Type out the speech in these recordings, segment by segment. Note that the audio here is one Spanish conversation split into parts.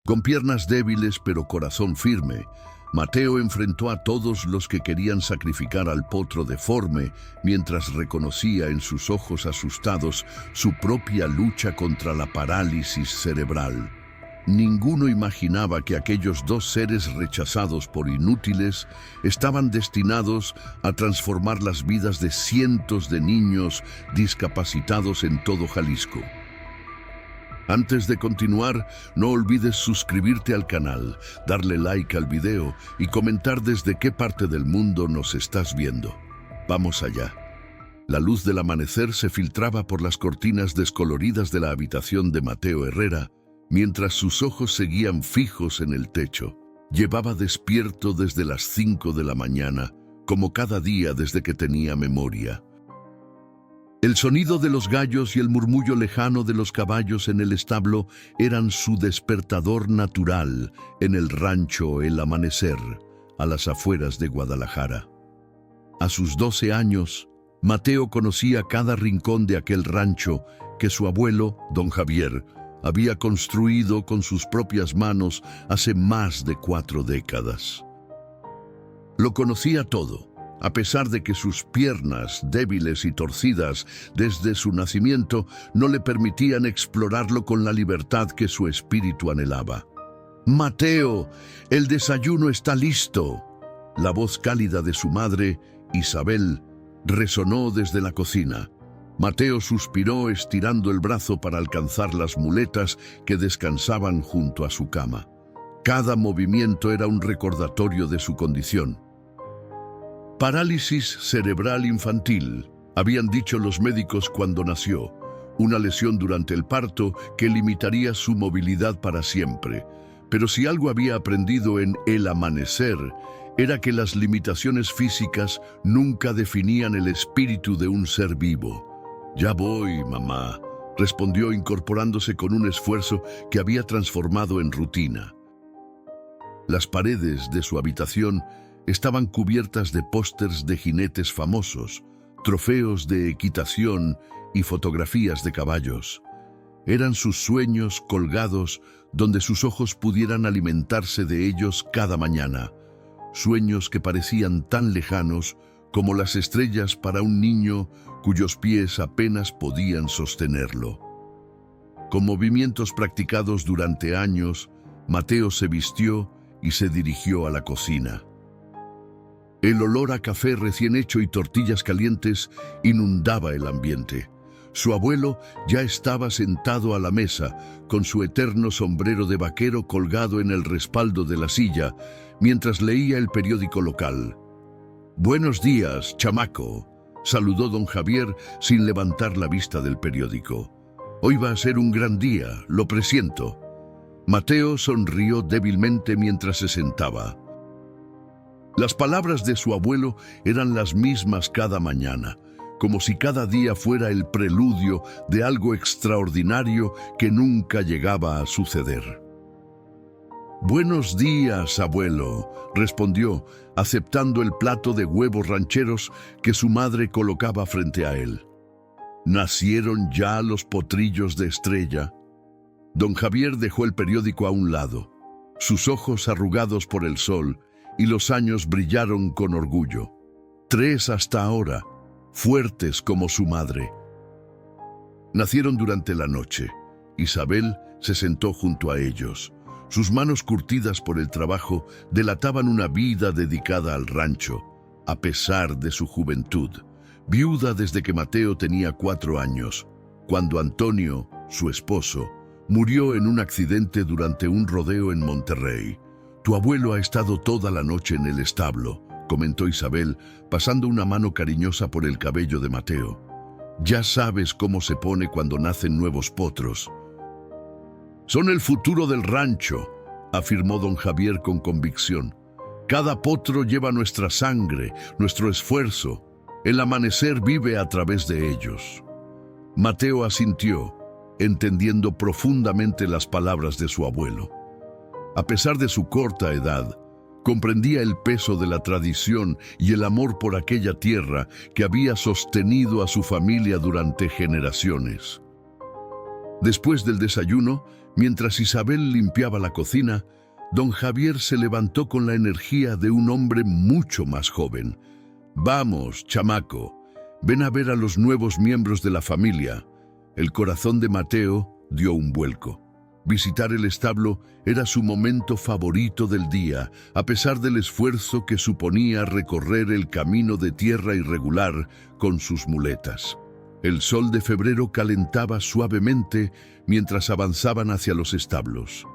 Con piernas débiles pero corazón firme, Mateo enfrentó a todos los que querían sacrificar al potro deforme mientras reconocía en sus ojos asustados su propia lucha contra la parálisis cerebral. Ninguno imaginaba que aquellos dos seres rechazados por inútiles estaban destinados a transformar las vidas de cientos de niños discapacitados en todo Jalisco. Antes de continuar, no olvides suscribirte al canal, darle like al video y comentar desde qué parte del mundo nos estás viendo. Vamos allá. La luz del amanecer se filtraba por las cortinas descoloridas de la habitación de Mateo Herrera, mientras sus ojos seguían fijos en el techo. Llevaba despierto desde las 5 de la mañana, como cada día desde que tenía memoria. El sonido de los gallos y el murmullo lejano de los caballos en el establo eran su despertador natural en el rancho El Amanecer, a las afueras de Guadalajara. A sus 12 años, Mateo conocía cada rincón de aquel rancho que su abuelo, don Javier, había construido con sus propias manos hace más de 4 décadas. Lo conocía todo, a pesar de que sus piernas, débiles y torcidas desde su nacimiento, no le permitían explorarlo con la libertad que su espíritu anhelaba. «Mateo, el desayuno está listo». La voz cálida de su madre, Isabel, resonó desde la cocina. Mateo suspiró estirando el brazo para alcanzar las muletas que descansaban junto a su cama. Cada movimiento era un recordatorio de su condición. Parálisis cerebral infantil, habían dicho los médicos cuando nació, una lesión durante el parto que limitaría su movilidad para siempre. Pero si algo había aprendido en El Amanecer, era que las limitaciones físicas nunca definían el espíritu de un ser vivo. «Ya voy, mamá», respondió incorporándose con un esfuerzo que había transformado en rutina. Las paredes de su habitación estaban cubiertas de pósters de jinetes famosos, trofeos de equitación y fotografías de caballos. Eran sus sueños colgados donde sus ojos pudieran alimentarse de ellos cada mañana. Sueños que parecían tan lejanos como las estrellas para un niño cuyos pies apenas podían sostenerlo. Con movimientos practicados durante años, Mateo se vistió y se dirigió a la cocina. El olor a café recién hecho y tortillas calientes inundaba el ambiente. Su abuelo ya estaba sentado a la mesa, con su eterno sombrero de vaquero colgado en el respaldo de la silla, mientras leía el periódico local. «Buenos días, chamaco», saludó don Javier sin levantar la vista del periódico. «Hoy va a ser un gran día, lo presiento». Mateo sonrió débilmente mientras se sentaba. Las palabras de su abuelo eran las mismas cada mañana, como si cada día fuera el preludio de algo extraordinario que nunca llegaba a suceder. «Buenos días, abuelo», respondió, aceptando el plato de huevos rancheros que su madre colocaba frente a él. ¿Nacieron ya los potrillos de Estrella? Don Javier dejó el periódico a un lado. Sus ojos arrugados por el sol y los años brillaron con orgullo. 3 hasta ahora, fuertes como su madre. Nacieron durante la noche. Isabel se sentó junto a ellos. Sus manos curtidas por el trabajo delataban una vida dedicada al rancho, a pesar de su juventud. Viuda desde que Mateo tenía 4 años, cuando Antonio, su esposo, murió en un accidente durante un rodeo en Monterrey. «Tu abuelo ha estado toda la noche en el establo», comentó Isabel, pasando una mano cariñosa por el cabello de Mateo. «Ya sabes cómo se pone cuando nacen nuevos potros». «Son el futuro del rancho», afirmó don Javier con convicción. «Cada potro lleva nuestra sangre, nuestro esfuerzo. El amanecer vive a través de ellos». Mateo asintió, entendiendo profundamente las palabras de su abuelo. A pesar de su corta edad, comprendía el peso de la tradición y el amor por aquella tierra que había sostenido a su familia durante generaciones. Después del desayuno, mientras Isabel limpiaba la cocina, don Javier se levantó con la energía de un hombre mucho más joven. «Vamos, chamaco, ven a ver a los nuevos miembros de la familia». El corazón de Mateo dio un vuelco. Visitar el establo era su momento favorito del día, a pesar del esfuerzo que suponía recorrer el camino de tierra irregular con sus muletas. El sol de febrero calentaba suavemente mientras avanzaban hacia los establos.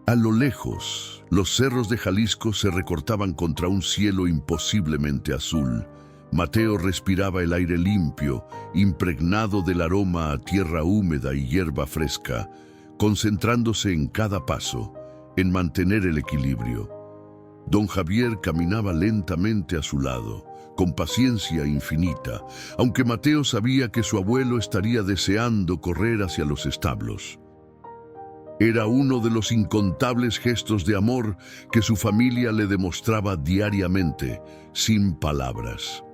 A lo lejos, los cerros de Jalisco se recortaban contra un cielo imposiblemente azul. Mateo respiraba el aire limpio, impregnado del aroma a tierra húmeda y hierba fresca, concentrándose en cada paso, en mantener el equilibrio. Don Javier caminaba lentamente a su lado, con paciencia infinita, aunque Mateo sabía que su abuelo estaría deseando correr hacia los establos. Era uno de los incontables gestos de amor que su familia le demostraba diariamente, sin palabras.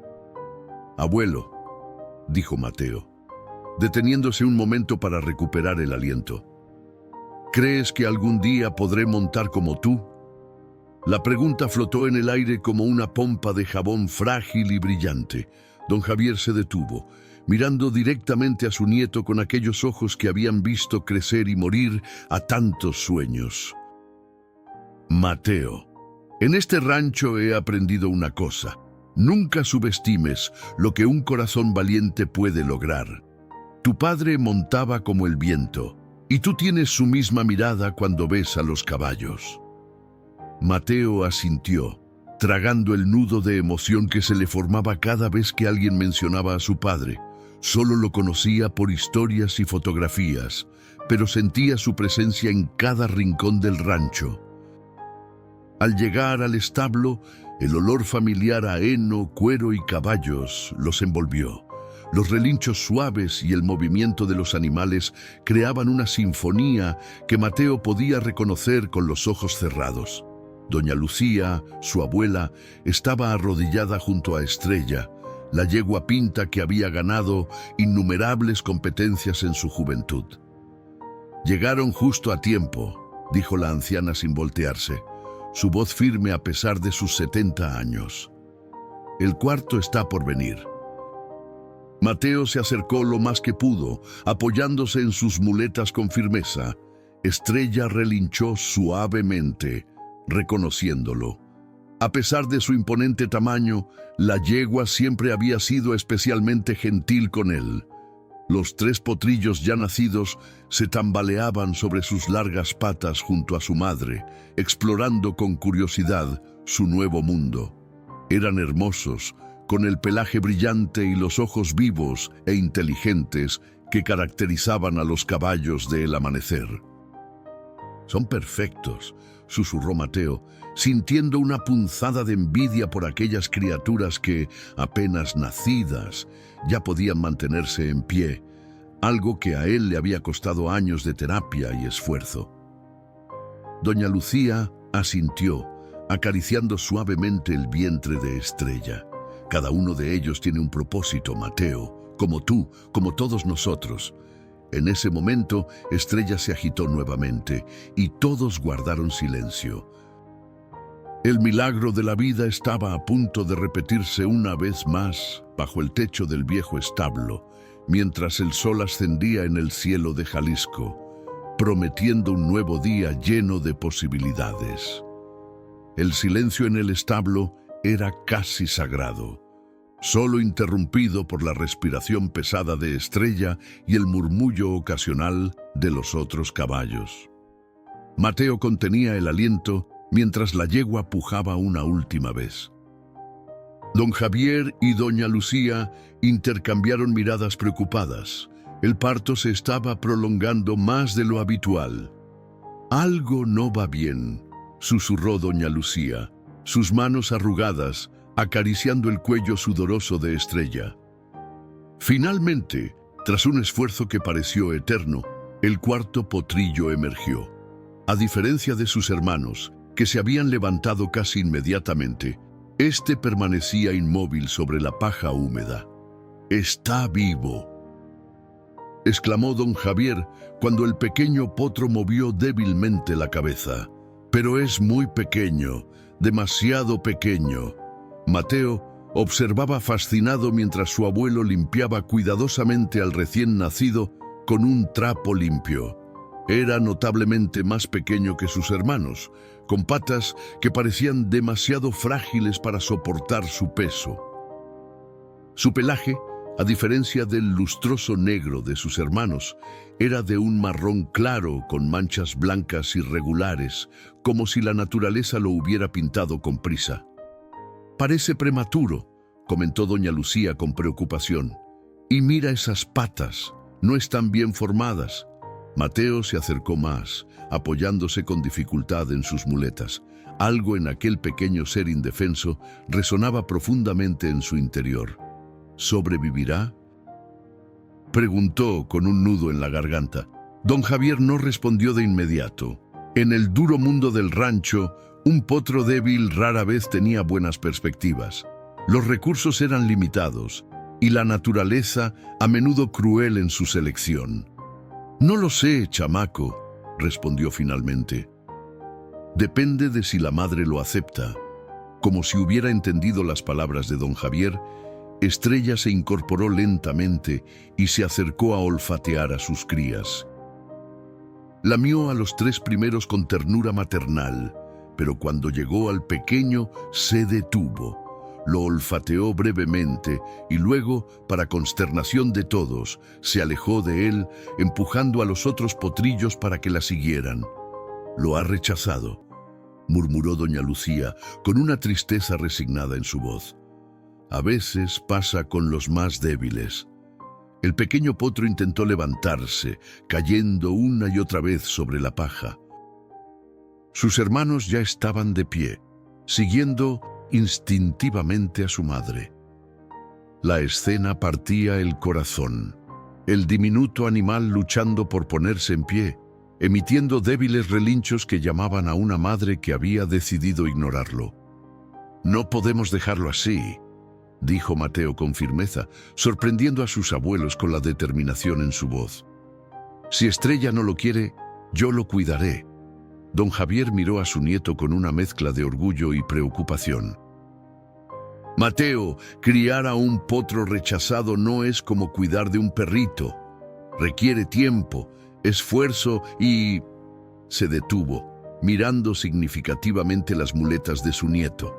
«Abuelo», dijo Mateo, deteniéndose un momento para recuperar el aliento. «¿Crees que algún día podré montar como tú?» La pregunta flotó en el aire como una pompa de jabón frágil y brillante. Don Javier se detuvo, mirando directamente a su nieto con aquellos ojos que habían visto crecer y morir a tantos sueños. «Mateo, en este rancho he aprendido una cosa. Nunca subestimes lo que un corazón valiente puede lograr. Tu padre montaba como el viento, y tú tienes su misma mirada cuando ves a los caballos». Mateo asintió, tragando el nudo de emoción que se le formaba cada vez que alguien mencionaba a su padre. Solo lo conocía por historias y fotografías, pero sentía su presencia en cada rincón del rancho. Al llegar al establo, el olor familiar a heno, cuero y caballos los envolvió. Los relinchos suaves y el movimiento de los animales creaban una sinfonía que Mateo podía reconocer con los ojos cerrados. Doña Lucía, su abuela, estaba arrodillada junto a Estrella, la yegua pinta que había ganado innumerables competencias en su juventud. «Llegaron justo a tiempo», dijo la anciana sin voltearse, su voz firme a pesar de sus 70 años. «El cuarto está por venir». Mateo se acercó lo más que pudo, apoyándose en sus muletas con firmeza. Estrella relinchó suavemente, reconociéndolo. A pesar de su imponente tamaño, la yegua siempre había sido especialmente gentil con él. Los 3 potrillos ya nacidos se tambaleaban sobre sus largas patas junto a su madre, explorando con curiosidad su nuevo mundo. Eran hermosos, con el pelaje brillante y los ojos vivos e inteligentes que caracterizaban a los caballos del amanecer. «Son perfectos», susurró Mateo, sintiendo una punzada de envidia por aquellas criaturas que, apenas nacidas, ya podían mantenerse en pie, algo que a él le había costado años de terapia y esfuerzo. Doña Lucía asintió, acariciando suavemente el vientre de Estrella. «Cada uno de ellos tiene un propósito, Mateo, como tú, como todos nosotros». En ese momento, Estrella se agitó nuevamente y todos guardaron silencio. El milagro de la vida estaba a punto de repetirse una vez más bajo el techo del viejo establo, mientras el sol ascendía en el cielo de Jalisco, prometiendo un nuevo día lleno de posibilidades. El silencio en el establo era casi sagrado, solo interrumpido por la respiración pesada de Estrella y el murmullo ocasional de los otros caballos. Mateo contenía el aliento mientras la yegua pujaba una última vez. Don Javier y doña Lucía intercambiaron miradas preocupadas. El parto se estaba prolongando más de lo habitual. «Algo no va bien», susurró doña Lucía, sus manos arrugadas, acariciando el cuello sudoroso de Estrella. Finalmente, tras un esfuerzo que pareció eterno, el cuarto potrillo emergió. A diferencia de sus hermanos, que se habían levantado casi inmediatamente, este permanecía inmóvil sobre la paja húmeda. «Está vivo». exclamó don Javier cuando el pequeño potro movió débilmente la cabeza. Pero es muy pequeño, demasiado pequeño. Mateo observaba fascinado mientras su abuelo limpiaba cuidadosamente al recién nacido con un trapo limpio. Era notablemente más pequeño que sus hermanos, con patas que parecían demasiado frágiles para soportar su peso. Su pelaje, a diferencia del lustroso negro de sus hermanos, era de un marrón claro con manchas blancas irregulares, como si la naturaleza lo hubiera pintado con prisa. «Parece prematuro», comentó doña Lucía con preocupación. «Y mira esas patas, no están bien formadas». Mateo se acercó más, apoyándose con dificultad en sus muletas. Algo en aquel pequeño ser indefenso resonaba profundamente en su interior. ¿Sobrevivirá?, preguntó con un nudo en la garganta. Don Javier no respondió de inmediato. En el duro mundo del rancho, un potro débil rara vez tenía buenas perspectivas. Los recursos eran limitados y la naturaleza a menudo cruel en su selección. «No lo sé, chamaco», respondió finalmente. «Depende de si la madre lo acepta». Como si hubiera entendido las palabras de don Javier, Estrella se incorporó lentamente y se acercó a olfatear a sus crías. Lamió a los 3 primeros con ternura maternal, pero cuando llegó al pequeño se detuvo. Lo olfateó brevemente y luego, para consternación de todos, se alejó de él, empujando a los otros potrillos para que la siguieran. «Lo ha rechazado», murmuró doña Lucía, con una tristeza resignada en su voz. «A veces pasa con los más débiles». El pequeño potro intentó levantarse, cayendo una y otra vez sobre la paja. Sus hermanos ya estaban de pie, siguiendo instintivamente a su madre. La escena partía el corazón. El diminuto animal luchando por ponerse en pie, emitiendo débiles relinchos que llamaban a una madre que había decidido ignorarlo. «No podemos dejarlo así», dijo Mateo con firmeza, sorprendiendo a sus abuelos con la determinación en su voz. «Si Estrella no lo quiere, yo lo cuidaré». Don Javier miró a su nieto con una mezcla de orgullo y preocupación. «Mateo, criar a un potro rechazado no es como cuidar de un perrito. Requiere tiempo, esfuerzo y...». Se detuvo, mirando significativamente las muletas de su nieto.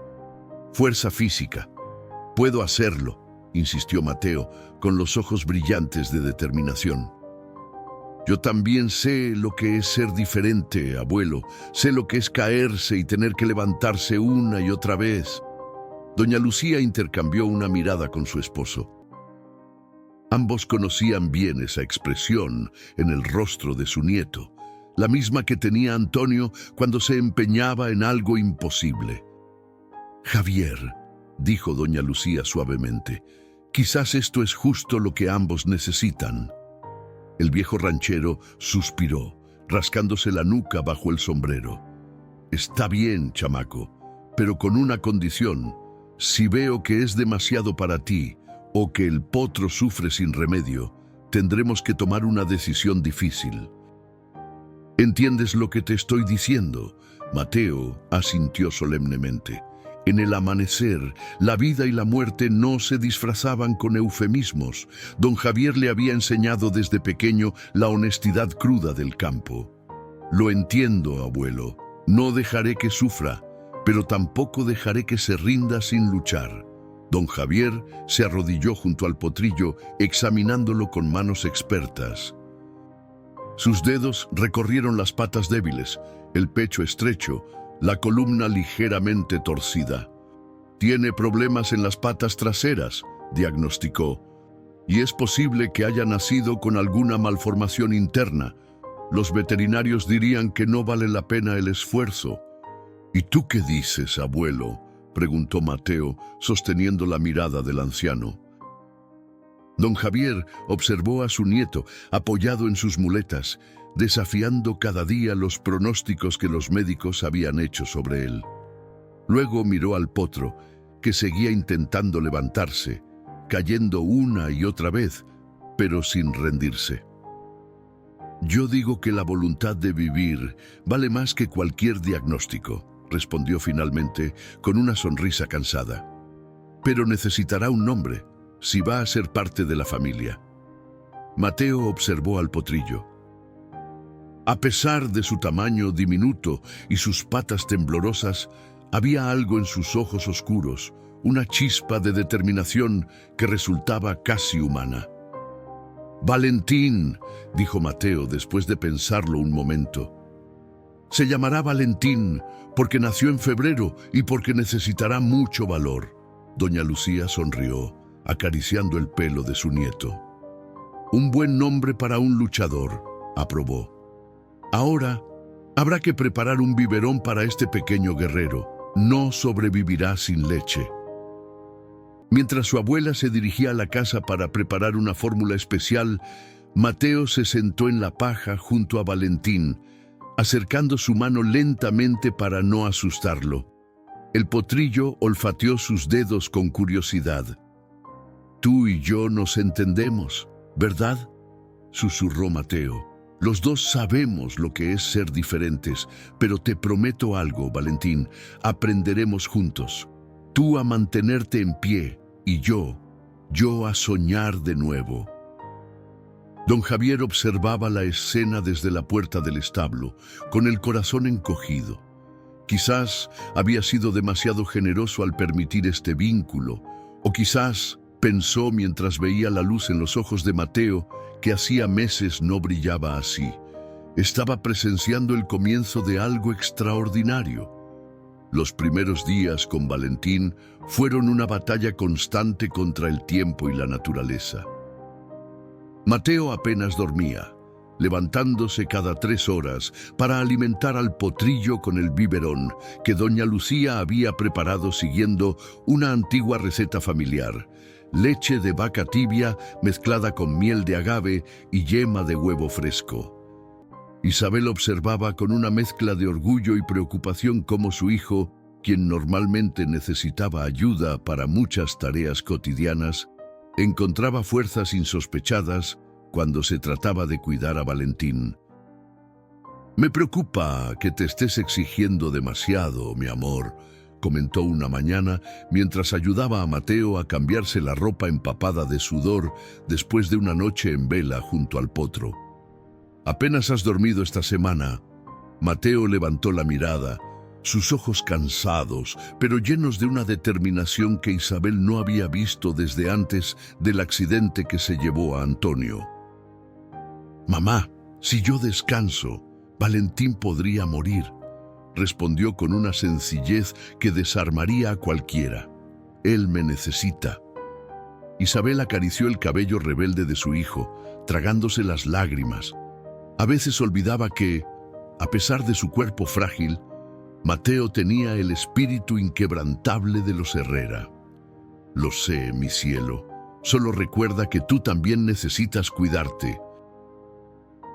«Fuerza física. Puedo hacerlo», insistió Mateo, con los ojos brillantes de determinación. «Yo también sé lo que es ser diferente, abuelo. Sé lo que es caerse y tener que levantarse una y otra vez». Doña Lucía intercambió una mirada con su esposo. Ambos conocían bien esa expresión en el rostro de su nieto, la misma que tenía Antonio cuando se empeñaba en algo imposible. «Javier», dijo doña Lucía suavemente, «quizás esto es justo lo que ambos necesitan». El viejo ranchero suspiró, rascándose la nuca bajo el sombrero. «Está bien, chamaco, pero con una condición. Si veo que es demasiado para ti o que el potro sufre sin remedio, tendremos que tomar una decisión difícil». «¿Entiendes lo que te estoy diciendo?», Mateo asintió solemnemente. En el amanecer, la vida y la muerte no se disfrazaban con eufemismos. Don Javier le había enseñado desde pequeño la honestidad cruda del campo. «Lo entiendo, abuelo. No dejaré que sufra, pero tampoco dejaré que se rinda sin luchar». Don Javier se arrodilló junto al potrillo, examinándolo con manos expertas. Sus dedos recorrieron las patas débiles, el pecho estrecho, la columna ligeramente torcida. «Tiene problemas en las patas traseras», diagnosticó, «y es posible que haya nacido con alguna malformación interna. Los veterinarios dirían que no vale la pena el esfuerzo». «¿Y tú qué dices, abuelo?», preguntó Mateo, sosteniendo la mirada del anciano. Don Javier observó a su nieto, apoyado en sus muletas, desafiando cada día los pronósticos que los médicos habían hecho sobre él. Luego miró al potro, que seguía intentando levantarse, cayendo una y otra vez, pero sin rendirse. Yo digo que la voluntad de vivir vale más que cualquier diagnóstico, respondió finalmente con una sonrisa cansada. Pero necesitará un nombre, si va a ser parte de la familia. Mateo observó al potrillo. A pesar de su tamaño diminuto y sus patas temblorosas, había algo en sus ojos oscuros, una chispa de determinación que resultaba casi humana. «Valentín», dijo Mateo después de pensarlo un momento. «Se llamará Valentín porque nació en febrero y porque necesitará mucho valor». Doña Lucía sonrió, acariciando el pelo de su nieto. «Un buen nombre para un luchador», aprobó. «Ahora, habrá que preparar un biberón para este pequeño guerrero. No sobrevivirá sin leche». Mientras su abuela se dirigía a la casa para preparar una fórmula especial, Mateo se sentó en la paja junto a Valentín, acercando su mano lentamente para no asustarlo. El potrillo olfateó sus dedos con curiosidad. «Tú y yo nos entendemos, ¿verdad?», susurró Mateo. «Los dos sabemos lo que es ser diferentes, pero te prometo algo, Valentín, aprenderemos juntos. Tú a mantenerte en pie y yo a soñar de nuevo». Don Javier observaba la escena desde la puerta del establo, con el corazón encogido. Quizás había sido demasiado generoso al permitir este vínculo, o quizás pensó mientras veía la luz en los ojos de Mateo que hacía meses no brillaba así. Estaba presenciando el comienzo de algo extraordinario. Los primeros días con Valentín fueron una batalla constante contra el tiempo y la naturaleza. Mateo apenas dormía, levantándose cada 3 horas para alimentar al potrillo con el biberón que doña Lucía había preparado siguiendo una antigua receta familiar: leche de vaca tibia mezclada con miel de agave y yema de huevo fresco. Isabel observaba con una mezcla de orgullo y preocupación cómo su hijo, quien normalmente necesitaba ayuda para muchas tareas cotidianas, encontraba fuerzas insospechadas cuando se trataba de cuidar a Valentín. «Me preocupa que te estés exigiendo demasiado, mi amor», comentó una mañana mientras ayudaba a Mateo a cambiarse la ropa empapada de sudor después de una noche en vela junto al potro. «Apenas has dormido esta semana». Mateo levantó la mirada, sus ojos cansados, pero llenos de una determinación que Isabel no había visto desde antes del accidente que se llevó a Antonio. «Mamá, si yo descanso, Valentín podría morir», respondió con una sencillez que desarmaría a cualquiera. «Él me necesita». Isabel acarició el cabello rebelde de su hijo, tragándose las lágrimas. A veces olvidaba que, a pesar de su cuerpo frágil, Mateo tenía el espíritu inquebrantable de los Herrera. «Lo sé, mi cielo. Solo recuerda que tú también necesitas cuidarte».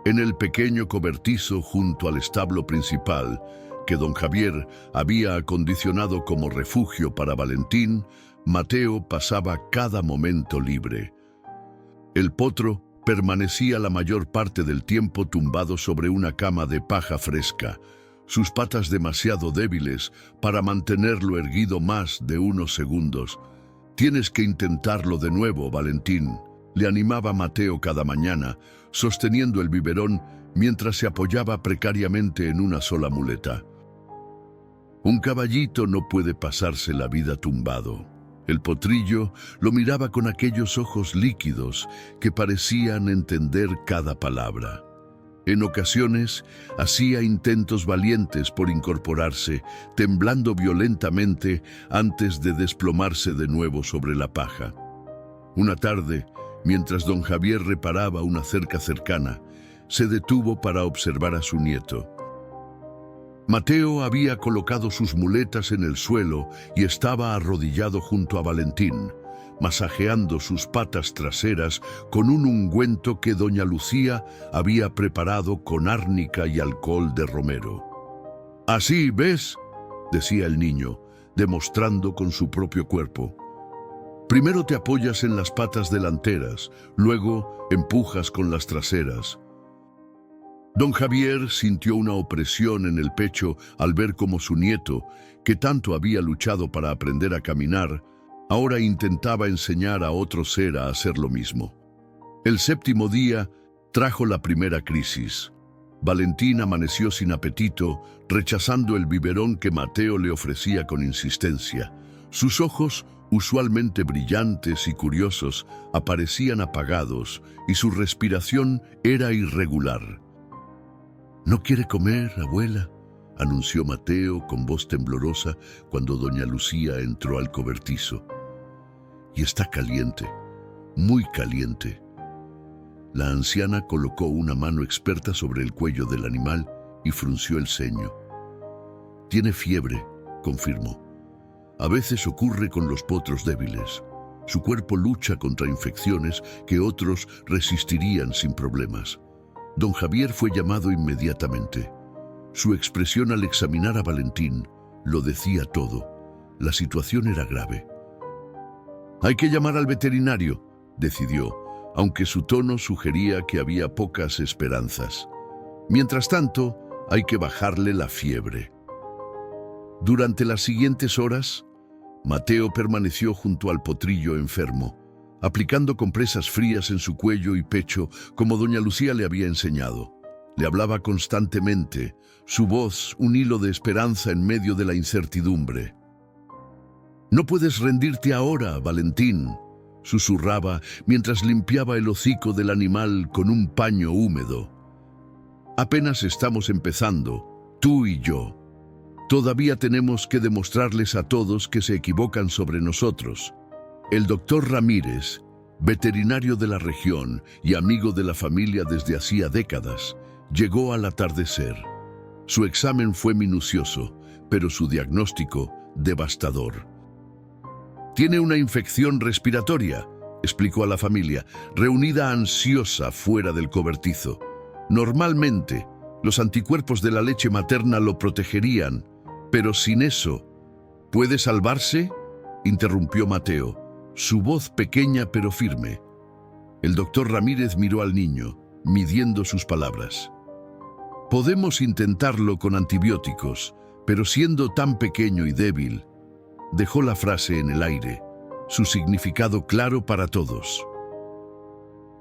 En el pequeño cobertizo junto al establo principal, que don Javier había acondicionado como refugio para Valentín, Mateo pasaba cada momento libre. El potro permanecía la mayor parte del tiempo tumbado sobre una cama de paja fresca, sus patas demasiado débiles para mantenerlo erguido más de unos segundos. «Tienes que intentarlo de nuevo, Valentín», le animaba Mateo cada mañana, sosteniendo el biberón mientras se apoyaba precariamente en una sola muleta. «Un caballito no puede pasarse la vida tumbado». El potrillo lo miraba con aquellos ojos líquidos que parecían entender cada palabra. En ocasiones hacía intentos valientes por incorporarse, temblando violentamente antes de desplomarse de nuevo sobre la paja. Una tarde, mientras don Javier reparaba una cerca cercana, se detuvo para observar a su nieto. Mateo había colocado sus muletas en el suelo y estaba arrodillado junto a Valentín, masajeando sus patas traseras con un ungüento que doña Lucía había preparado con árnica y alcohol de romero. «Así, ¿ves?», decía el niño, demostrando con su propio cuerpo. «Primero te apoyas en las patas delanteras, luego empujas con las traseras». Don Javier sintió una opresión en el pecho al ver cómo su nieto, que tanto había luchado para aprender a caminar, ahora intentaba enseñar a otro ser a hacer lo mismo. El séptimo día trajo la primera crisis. Valentín amaneció sin apetito, rechazando el biberón que Mateo le ofrecía con insistencia. Sus ojos, usualmente brillantes y curiosos, aparecían apagados y su respiración era irregular. «¿No quiere comer, abuela?», anunció Mateo con voz temblorosa cuando doña Lucía entró al cobertizo. «Y está caliente, muy caliente». La anciana colocó una mano experta sobre el cuello del animal y frunció el ceño. «Tiene fiebre», confirmó. «A veces ocurre con los potros débiles. Su cuerpo lucha contra infecciones que otros resistirían sin problemas». Don Javier fue llamado inmediatamente. Su expresión al examinar a Valentín lo decía todo. La situación era grave. «Hay que llamar al veterinario», decidió, aunque su tono sugería que había pocas esperanzas. «Mientras tanto, hay que bajarle la fiebre». Durante las siguientes horas, Mateo permaneció junto al potrillo enfermo, aplicando compresas frías en su cuello y pecho como doña Lucía le había enseñado. Le hablaba constantemente, su voz un hilo de esperanza en medio de la incertidumbre. «No puedes rendirte ahora, Valentín», susurraba mientras limpiaba el hocico del animal con un paño húmedo. «Apenas estamos empezando, tú y yo. Todavía tenemos que demostrarles a todos que se equivocan sobre nosotros». El doctor Ramírez, veterinario de la región y amigo de la familia desde hacía décadas, llegó al atardecer. Su examen fue minucioso, pero su diagnóstico devastador. «Tiene una infección respiratoria», explicó a la familia, reunida ansiosa fuera del cobertizo. «Normalmente, los anticuerpos de la leche materna lo protegerían, pero sin eso». «¿Puede salvarse?», interrumpió Mateo, su voz pequeña pero firme. El doctor Ramírez miró al niño, midiendo sus palabras. «Podemos intentarlo con antibióticos, pero siendo tan pequeño y débil». Dejó la frase en el aire, su significado claro para todos.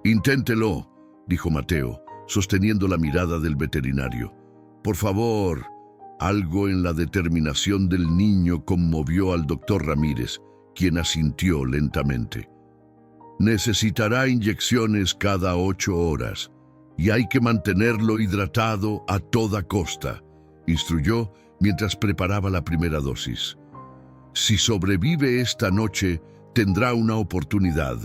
«Inténtelo», dijo Mateo, sosteniendo la mirada del veterinario. «Por favor». Algo en la determinación del niño conmovió al doctor Ramírez, quien asintió lentamente. «Necesitará inyecciones cada 8 horas y hay que mantenerlo hidratado a toda costa», instruyó mientras preparaba la primera dosis. «Si sobrevive esta noche, tendrá una oportunidad».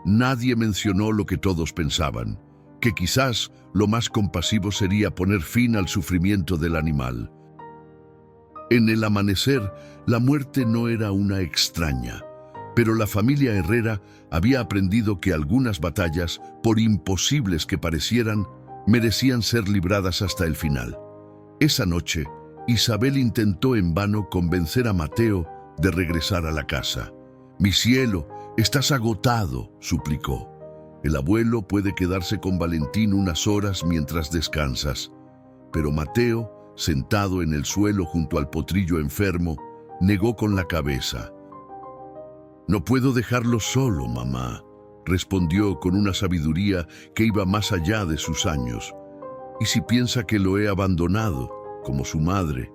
Nadie mencionó lo que todos pensaban, que quizás lo más compasivo sería poner fin al sufrimiento del animal. En el amanecer, la muerte no era una extraña, pero la familia Herrera había aprendido que algunas batallas, por imposibles que parecieran, merecían ser libradas hasta el final. Esa noche, Isabel intentó en vano convencer a Mateo de regresar a la casa. «Mi cielo, estás agotado», suplicó. «El abuelo puede quedarse con Valentín unas horas mientras descansas». Pero Mateo, sentado en el suelo junto al potrillo enfermo, negó con la cabeza. «No puedo dejarlo solo, mamá», respondió con una sabiduría que iba más allá de sus años. «¿Y si piensa que lo he abandonado, como su madre?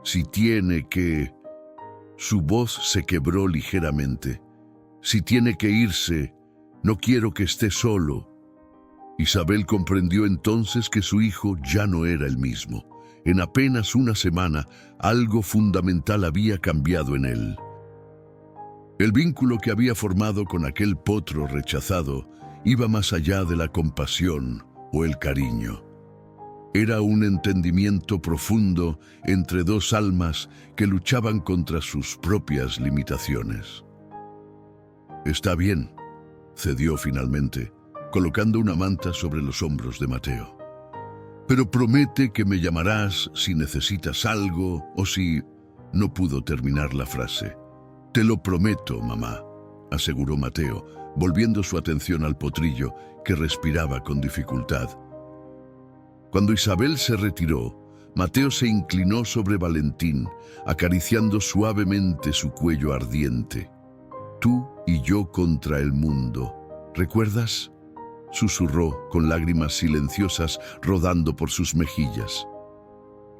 Si tiene que...». Su voz se quebró ligeramente. «Si tiene que irse, no quiero que esté solo». Isabel comprendió entonces que su hijo ya no era el mismo. En apenas una semana, algo fundamental había cambiado en él. El vínculo que había formado con aquel potro rechazado iba más allá de la compasión o el cariño. Era un entendimiento profundo entre dos almas que luchaban contra sus propias limitaciones. «Está bien», cedió finalmente, colocando una manta sobre los hombros de Mateo. «Pero promete que me llamarás si necesitas algo o si...». No pudo terminar la frase. «Te lo prometo, mamá», aseguró Mateo, volviendo su atención al potrillo, que respiraba con dificultad. Cuando Isabel se retiró, Mateo se inclinó sobre Valentín, acariciando suavemente su cuello ardiente. «Tú y yo contra el mundo, ¿recuerdas?», susurró con lágrimas silenciosas rodando por sus mejillas.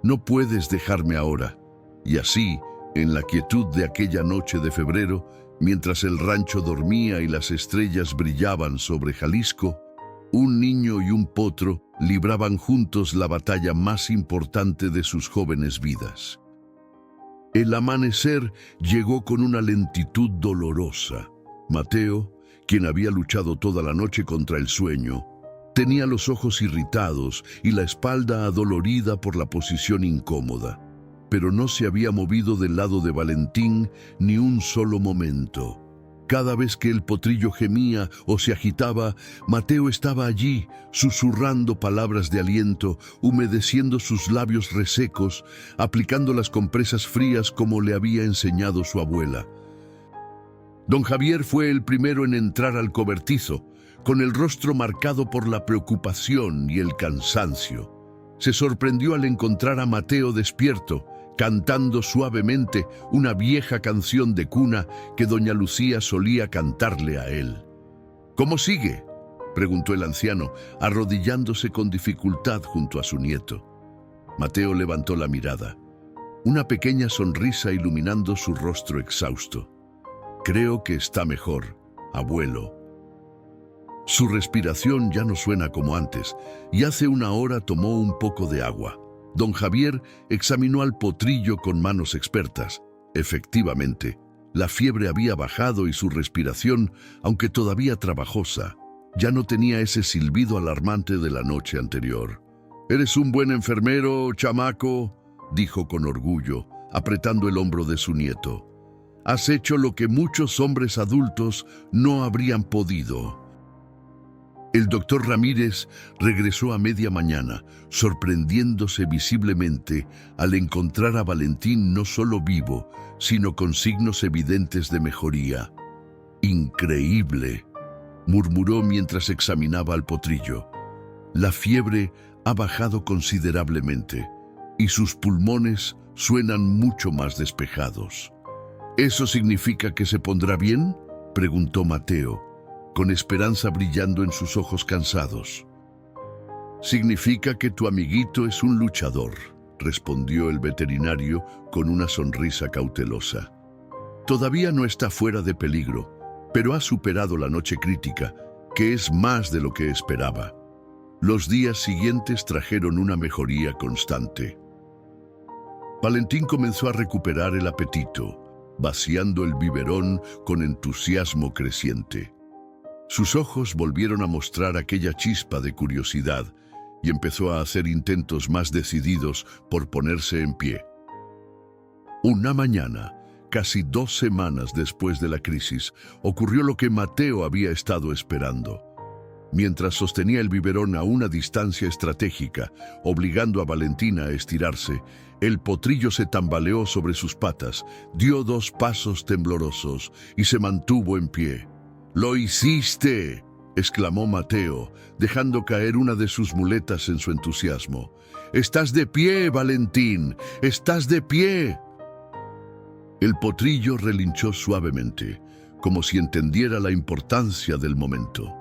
«No puedes dejarme ahora». Y así, en la quietud de aquella noche de febrero, mientras el rancho dormía y las estrellas brillaban sobre Jalisco, un niño y un potro libraban juntos la batalla más importante de sus jóvenes vidas. El amanecer llegó con una lentitud dolorosa. Mateo, quien había luchado toda la noche contra el sueño, tenía los ojos irritados y la espalda adolorida por la posición incómoda, pero no se había movido del lado de Valentín ni un solo momento. Cada vez que el potrillo gemía o se agitaba, Mateo estaba allí, susurrando palabras de aliento, humedeciendo sus labios resecos, aplicando las compresas frías como le había enseñado su abuela. Don Javier fue el primero en entrar al cobertizo, con el rostro marcado por la preocupación y el cansancio. Se sorprendió al encontrar a Mateo despierto, cantando suavemente una vieja canción de cuna que doña Lucía solía cantarle a él. «¿Cómo sigue?», preguntó el anciano, arrodillándose con dificultad junto a su nieto. Mateo levantó la mirada, una pequeña sonrisa iluminando su rostro exhausto. «Creo que está mejor, abuelo». Su respiración ya no suena como antes, y hace una hora tomó un poco de agua. Don Javier examinó al potrillo con manos expertas. Efectivamente, la fiebre había bajado y su respiración, aunque todavía trabajosa, ya no tenía ese silbido alarmante de la noche anterior. «Eres un buen enfermero, chamaco», dijo con orgullo, apretando el hombro de su nieto. «Has hecho lo que muchos hombres adultos no habrían podido». El doctor Ramírez regresó a media mañana, sorprendiéndose visiblemente al encontrar a Valentín no solo vivo, sino con signos evidentes de mejoría. «Increíble», murmuró mientras examinaba al potrillo. «La fiebre ha bajado considerablemente y sus pulmones suenan mucho más despejados». «¿Eso significa que se pondrá bien?», preguntó Mateo, con esperanza brillando en sus ojos cansados. «Significa que tu amiguito es un luchador», respondió el veterinario con una sonrisa cautelosa. «Todavía no está fuera de peligro, pero ha superado la noche crítica, que es más de lo que esperaba». Los días siguientes trajeron una mejoría constante. Valentín comenzó a recuperar el apetito, vaciando el biberón con entusiasmo creciente. Sus ojos volvieron a mostrar aquella chispa de curiosidad y empezó a hacer intentos más decididos por ponerse en pie. Una mañana, casi 2 semanas después de la crisis, ocurrió lo que Mateo había estado esperando. Mientras sostenía el biberón a una distancia estratégica, obligando a Valentín a estirarse, el potrillo se tambaleó sobre sus patas, dio 2 pasos temblorosos y se mantuvo en pie. «¡Lo hiciste!», exclamó Mateo, dejando caer una de sus muletas en su entusiasmo. «¡Estás de pie, Valentín! ¡Estás de pie!». El potrillo relinchó suavemente, como si entendiera la importancia del momento.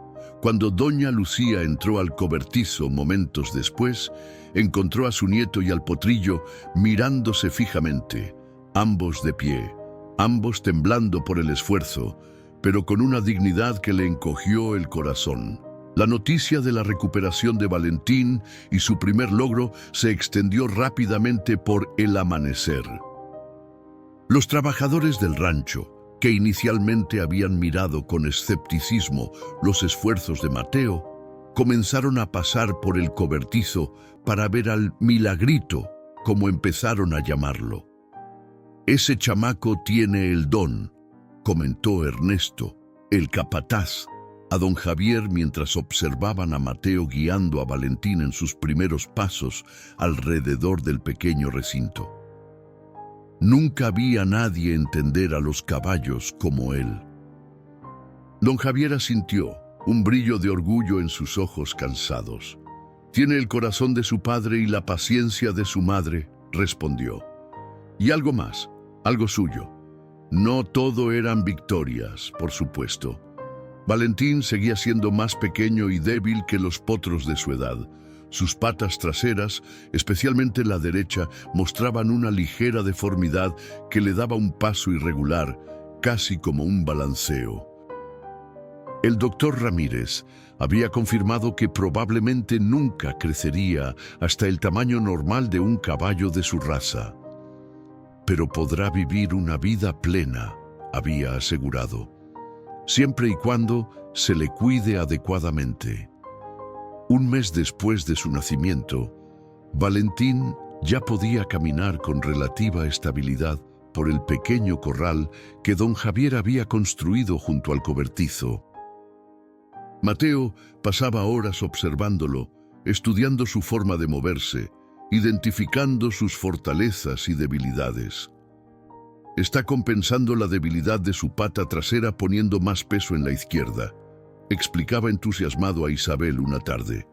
Cuando doña Lucía entró al cobertizo momentos después, encontró a su nieto y al potrillo mirándose fijamente, ambos de pie, ambos temblando por el esfuerzo, pero con una dignidad que le encogió el corazón. La noticia de la recuperación de Valentín y su primer logro se extendió rápidamente por el amanecer. Los trabajadores del rancho, que inicialmente habían mirado con escepticismo los esfuerzos de Mateo, comenzaron a pasar por el cobertizo para ver al milagrito, como empezaron a llamarlo. «Ese chamaco tiene el don», comentó Ernesto, el capataz, a don Javier mientras observaban a Mateo guiando a Valentín en sus primeros pasos alrededor del pequeño recinto. Nunca vi a nadie entender a los caballos como él. Don Javier asintió, un brillo de orgullo en sus ojos cansados. Tiene el corazón de su padre y la paciencia de su madre, respondió. Y algo más, algo suyo. No todo eran victorias, por supuesto. Valentín seguía siendo más pequeño y débil que los potros de su edad. Sus patas traseras, especialmente la derecha, mostraban una ligera deformidad que le daba un paso irregular, casi como un balanceo. El doctor Ramírez había confirmado que probablemente nunca crecería hasta el tamaño normal de un caballo de su raza. Pero podrá vivir una vida plena, había asegurado, siempre y cuando se le cuide adecuadamente. Un mes después de su nacimiento, Valentín ya podía caminar con relativa estabilidad por el pequeño corral que don Javier había construido junto al cobertizo. Mateo pasaba horas observándolo, estudiando su forma de moverse, identificando sus fortalezas y debilidades. Está compensando la debilidad de su pata trasera poniendo más peso en la izquierda, explicaba entusiasmado a Isabel una tarde.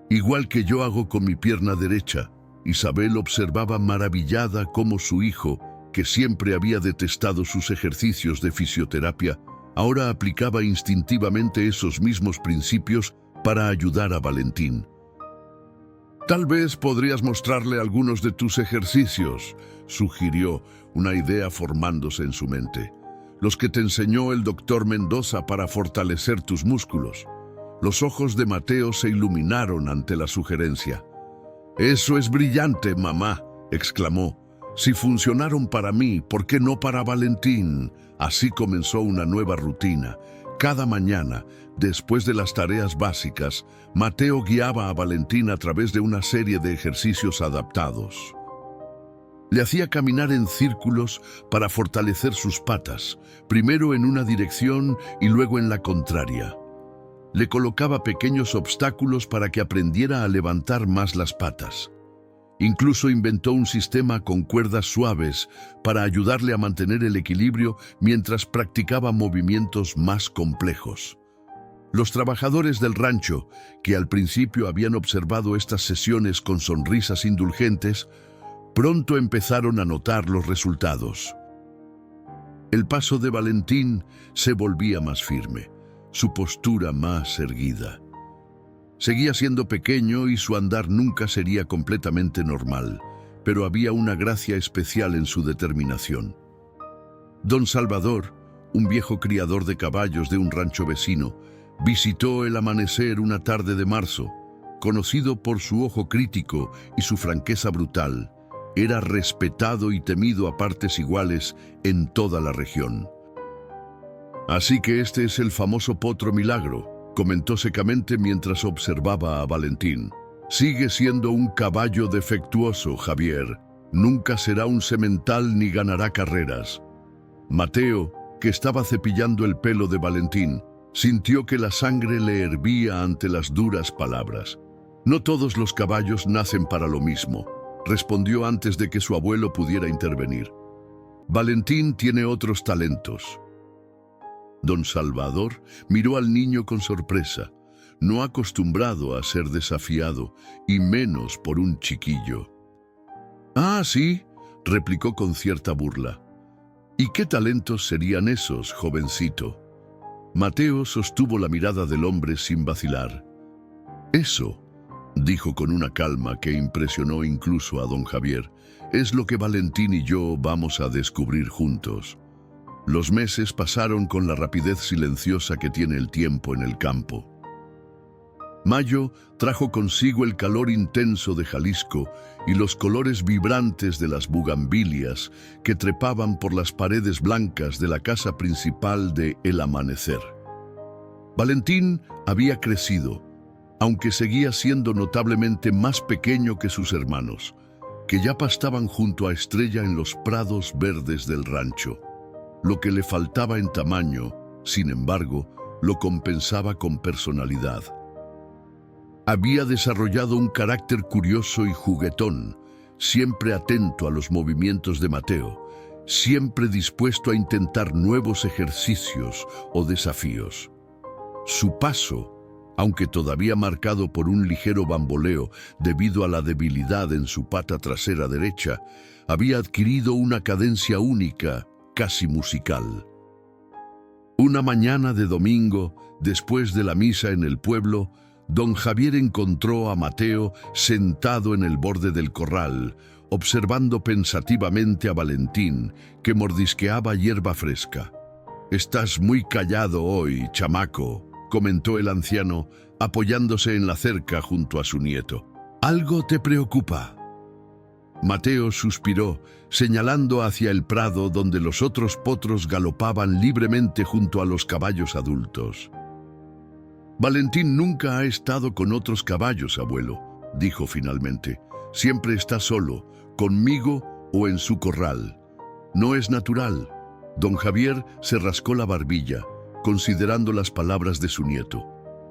Igual que yo hago con mi pierna derecha, Isabel observaba maravillada cómo su hijo, que siempre había detestado sus ejercicios de fisioterapia, ahora aplicaba instintivamente esos mismos principios para ayudar a Valentín. Tal vez podrías mostrarle algunos de tus ejercicios, sugirió, una idea formándose en su mente. Los que te enseñó el doctor Mendoza para fortalecer tus músculos. Los ojos de Mateo se iluminaron ante la sugerencia. «Eso es brillante, mamá», exclamó. «Si funcionaron para mí, ¿por qué no para Valentín?» Así comenzó una nueva rutina. Cada mañana, después de las tareas básicas, Mateo guiaba a Valentín a través de una serie de ejercicios adaptados. Le hacía caminar en círculos para fortalecer sus patas, primero en una dirección y luego en la contraria. Le colocaba pequeños obstáculos para que aprendiera a levantar más las patas. Incluso inventó un sistema con cuerdas suaves para ayudarle a mantener el equilibrio mientras practicaba movimientos más complejos. Los trabajadores del rancho, que al principio habían observado estas sesiones con sonrisas indulgentes, pronto empezaron a notar los resultados. El paso de Valentín se volvía más firme, su postura más erguida. Seguía siendo pequeño y su andar nunca sería completamente normal, pero había una gracia especial en su determinación. Don Salvador, un viejo criador de caballos de un rancho vecino, visitó el amanecer una tarde de marzo. Conocido por su ojo crítico y su franqueza brutal, era respetado y temido a partes iguales en toda la región. «Así que este es el famoso potro milagro», comentó secamente mientras observaba a Valentín. «Sigue siendo un caballo defectuoso, Javier. Nunca será un semental ni ganará carreras». Mateo, que estaba cepillando el pelo de Valentín, sintió que la sangre le hervía ante las duras palabras. «No todos los caballos nacen para lo mismo», respondió antes de que su abuelo pudiera intervenir. «Valentín tiene otros talentos». Don Salvador miró al niño con sorpresa, no acostumbrado a ser desafiado, y menos por un chiquillo. «Ah, sí», replicó con cierta burla. «¿Y qué talentos serían esos, jovencito?» Mateo sostuvo la mirada del hombre sin vacilar. «Eso», dijo con una calma que impresionó incluso a don Javier, «es lo que Valentín y yo vamos a descubrir juntos». Los meses pasaron con la rapidez silenciosa que tiene el tiempo en el campo. Mayo trajo consigo el calor intenso de Jalisco y los colores vibrantes de las bugambilias que trepaban por las paredes blancas de la casa principal de El Amanecer. Valentín había crecido, aunque seguía siendo notablemente más pequeño que sus hermanos, que ya pastaban junto a Estrella en los prados verdes del rancho. Lo que le faltaba en tamaño, sin embargo, lo compensaba con personalidad. Había desarrollado un carácter curioso y juguetón, siempre atento a los movimientos de Mateo, siempre dispuesto a intentar nuevos ejercicios o desafíos. Su paso, Aunque todavía marcado por un ligero bamboleo debido a la debilidad en su pata trasera derecha, había adquirido una cadencia única, casi musical. Una mañana de domingo, después de la misa en el pueblo, don Javier encontró a Mateo sentado en el borde del corral, observando pensativamente a Valentín, que mordisqueaba hierba fresca. «Estás muy callado hoy, chamaco», comentó el anciano, apoyándose en la cerca junto a su nieto. «¿Algo te preocupa?». Mateo suspiró, señalando hacia el prado donde los otros potros galopaban libremente junto a los caballos adultos. «Valentín nunca ha estado con otros caballos, abuelo», dijo finalmente. «Siempre está solo, conmigo o en su corral. No es natural». Don Javier se rascó la barbilla, considerando las palabras de su nieto.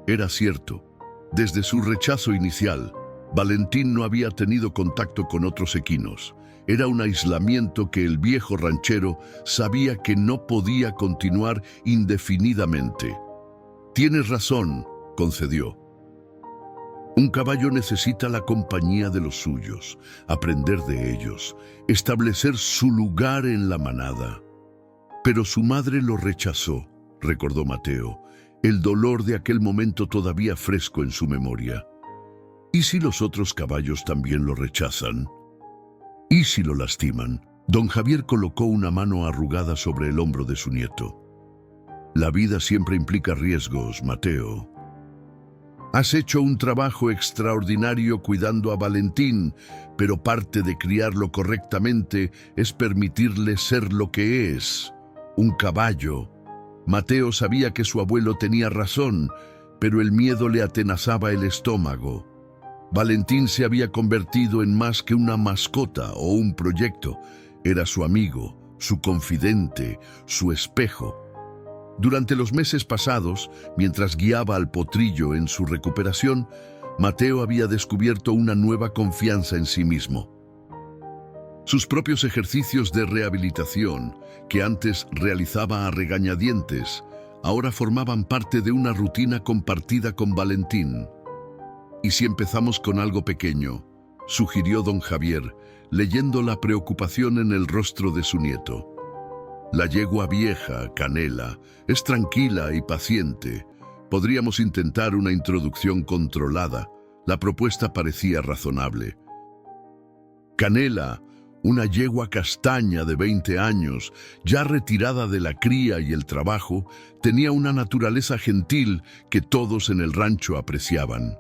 Era cierto. Desde su rechazo inicial, Valentín no había tenido contacto con otros equinos. Era un aislamiento que el viejo ranchero sabía que no podía continuar indefinidamente. «Tienes razón», concedió. «Un caballo necesita la compañía de los suyos, aprender de ellos, establecer su lugar en la manada». «Pero su madre lo rechazó», recordó Mateo, el dolor de aquel momento todavía fresco en su memoria. «¿Y si los otros caballos también lo rechazan? ¿Y si lo lastiman?». Don Javier colocó una mano arrugada sobre el hombro de su nieto. «La vida siempre implica riesgos, Mateo. Has hecho un trabajo extraordinario cuidando a Valentín, pero parte de criarlo correctamente es permitirle ser lo que es, un caballo». Mateo sabía que su abuelo tenía razón, pero el miedo le atenazaba el estómago. Valentín se había convertido en más que una mascota o un proyecto. Era su amigo, su confidente, su espejo. Durante los meses pasados, mientras guiaba al potrillo en su recuperación, Mateo había descubierto una nueva confianza en sí mismo. Sus propios ejercicios de rehabilitación, que antes realizaba a regañadientes, ahora formaban parte de una rutina compartida con Valentín. «¿Y si empezamos con algo pequeño?», sugirió don Javier, leyendo la preocupación en el rostro de su nieto. «La yegua vieja, Canela, es tranquila y paciente. Podríamos intentar una introducción controlada». La propuesta parecía razonable. Canela, una yegua castaña de 20 años, ya retirada de la cría y el trabajo, tenía una naturaleza gentil que todos en el rancho apreciaban.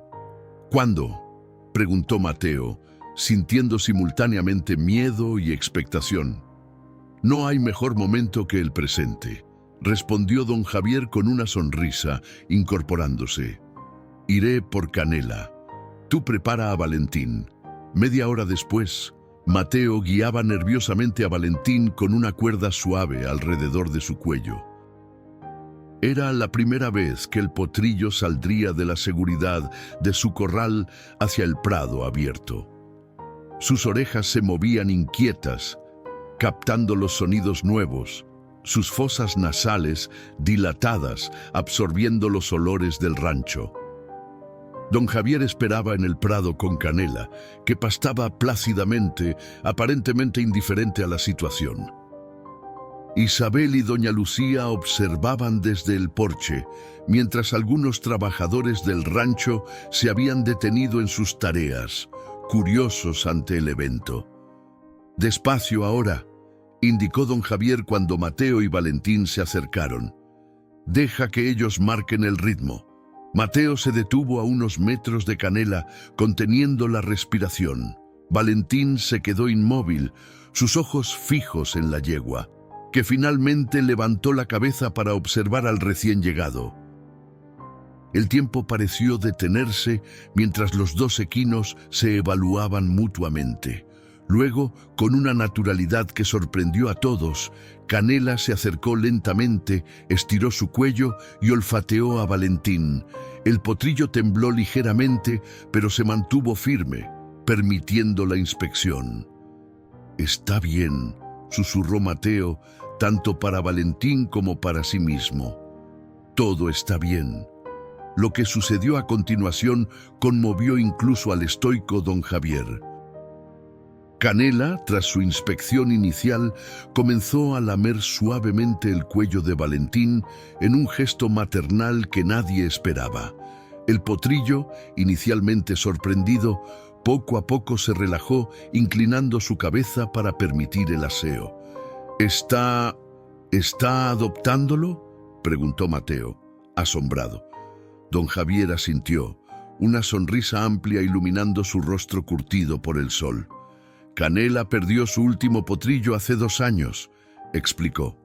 «¿Cuándo?», preguntó Mateo, sintiendo simultáneamente miedo y expectación. «No hay mejor momento que el presente», respondió don Javier con una sonrisa, incorporándose. «Iré por Canela. Tú prepara a Valentín». Media hora después, Mateo guiaba nerviosamente a Valentín con una cuerda suave alrededor de su cuello. Era la primera vez que el potrillo saldría de la seguridad de su corral hacia el prado abierto. Sus orejas se movían inquietas, captando los sonidos nuevos, sus fosas nasales dilatadas, absorbiendo los olores del rancho. Don Javier esperaba en el prado con Canela, que pastaba plácidamente, aparentemente indiferente a la situación. Isabel y doña Lucía observaban desde el porche, mientras algunos trabajadores del rancho se habían detenido en sus tareas, curiosos ante el evento. «Despacio ahora», indicó don Javier cuando Mateo y Valentín se acercaron. «Deja que ellos marquen el ritmo». Mateo se detuvo a unos metros de Canela, conteniendo la respiración. Valentín se quedó inmóvil, sus ojos fijos en la yegua, que finalmente levantó la cabeza para observar al recién llegado. El tiempo pareció detenerse mientras los dos equinos se evaluaban mutuamente. Luego, con una naturalidad que sorprendió a todos, Canela se acercó lentamente, estiró su cuello y olfateó a Valentín. El potrillo tembló ligeramente, pero se mantuvo firme, permitiendo la inspección. «Está bien», susurró Mateo, tanto para Valentín como para sí mismo. «Todo está bien». Lo que sucedió a continuación conmovió incluso al estoico don Javier. Canela, tras su inspección inicial, comenzó a lamer suavemente el cuello de Valentín en un gesto maternal que nadie esperaba. El potrillo, inicialmente sorprendido, poco a poco se relajó, inclinando su cabeza para permitir el aseo. ¿Está adoptándolo?, preguntó Mateo, asombrado. Don Javier asintió, una sonrisa amplia iluminando su rostro curtido por el sol. Canela perdió su último potrillo hace 2 años, explicó.